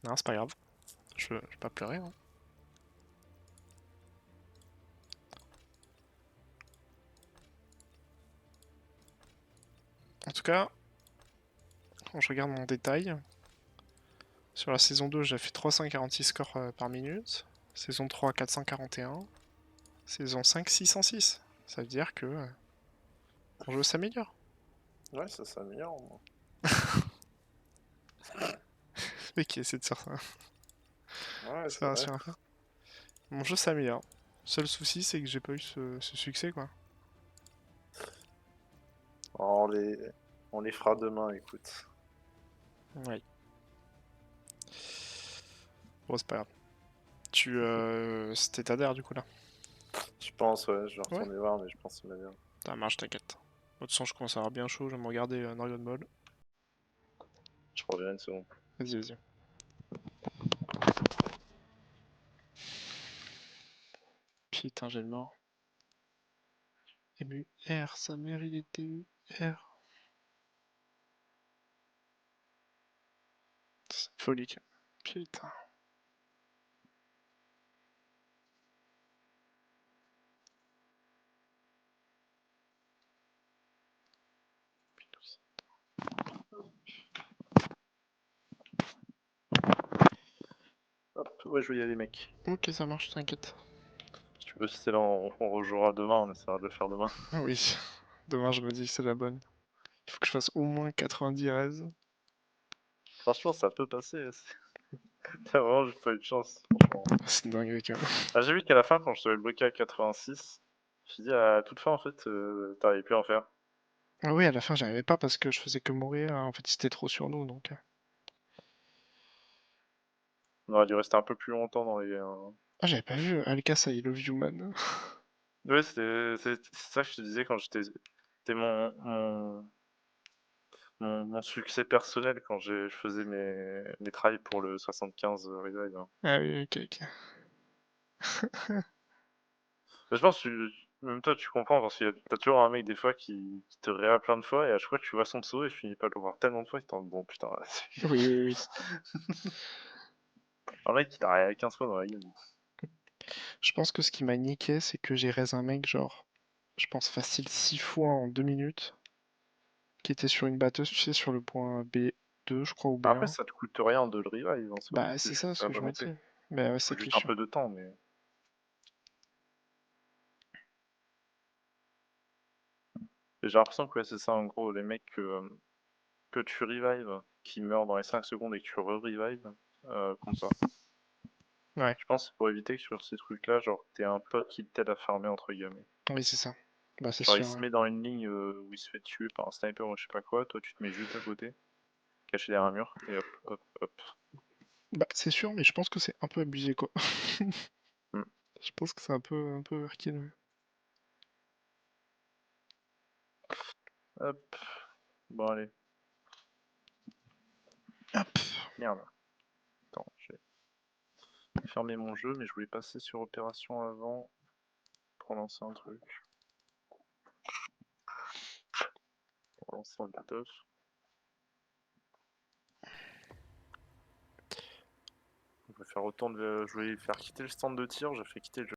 Non, c'est pas grave. Je vais pas pleurer, hein. En tout cas, quand je regarde mon détail, sur la saison 2, j'ai fait 346 scores par minute. Saison 3, 441. Saison 5, 606. Ça veut dire que mon jeu s'améliore. Ouais, ça s'améliore. Moi. Le mec qui essaie de sortir Ouais, c'est ça vrai. sur un faire. Mon jeu s'améliore. Seul souci, c'est que j'ai pas eu ce succès, quoi. Oh, on les fera demain, écoute. Ouais. Bon, c'est pas grave. C'était ta der, du coup, là. Je pense, ouais, je vais Ouais. retourner voir, mais je pense que c'est bien. Ça marche, t'inquiète. De toute façon, je commence à avoir bien chaud, je vais me regarder Dragon Ball. Je reviens une seconde. Vas-y, vas-y. Putain, j'ai le mort. MUR, sa mère, il était UR. C'est folie, quand même. Putain. Hop, ouais, je vais y aller, mec. Ok, ça marche, t'inquiète. Si tu veux, si c'est là, on rejouera demain, on essaiera de le faire demain. Oui. Demain, je me dis que c'est la bonne. Il faut que je fasse au moins 90 res. Franchement, ça peut passer. T'as vraiment juste pas eu de chance, franchement. C'est dingue, quand même. Ah, j'ai vu qu'à la fin, quand je devais le bloquer à 86, je me dit à toute fin, en fait, t'arrivais plus à en faire. Ah oui, à la fin, j'arrivais pas parce que je faisais que mourir. En fait, c'était trop sur nous, donc... On aurait dû rester un peu plus longtemps dans les... Ah, j'avais pas vu Alcas I Love You Man. Ouais, c'est ça que je te disais quand j'étais... C'était mon succès personnel quand je faisais mes tries pour le 75 Revive. Hein. Ah oui, ok, ok. Mais je pense que même toi tu comprends parce que t'as toujours un mec des fois qui te réa plein de fois et à chaque fois que tu vois son pseudo et tu finis pas de le voir tellement de fois et t'es en bon putain. Oui, oui, oui. Un mec qui t'a réa 15 fois dans la game. Je pense que ce qui m'a niqué, c'est que j'ai raise un mec, genre, je pense facile 6 fois en 2 minutes, qui était sur une batteuse, tu sais, sur le point B2, je crois, ou Après B1. ça te coûte rien de le revive en soi, Bah, c'est c'est juste ça que ce ça va que je pas me monter. dis. Bah ouais, c'est Faut plus juste un chiant. peu de temps mais... Et j'ai l'impression que ouais, c'est ça en gros, les mecs que tu revives, qui meurent dans les 5 secondes et que tu re-revives, compte pas. Ouais, Je pense que c'est pour éviter que sur ces trucs-là, genre t'aies un pote qui t'aide à farmer entre guillemets. oui, c'est ça. Bah, c'est Genre il sûr, se ouais. met dans une ligne où il se fait tuer par un sniper ou je sais pas quoi, toi tu te mets juste à côté, caché derrière un mur, et hop, hop, hop. Bah, c'est sûr, mais je pense que c'est un peu abusé, quoi. Hmm. Je pense que c'est un peu overkill, ouais. Hop. Bon allez. Hop. Merde. Attends, j'ai fermé mon jeu, mais je voulais passer sur opération avant pour lancer un truc. Pour lancer un bit-off. Je vais faire autant de... Je voulais faire quitter le stand de tir, j'ai fait quitter le jeu.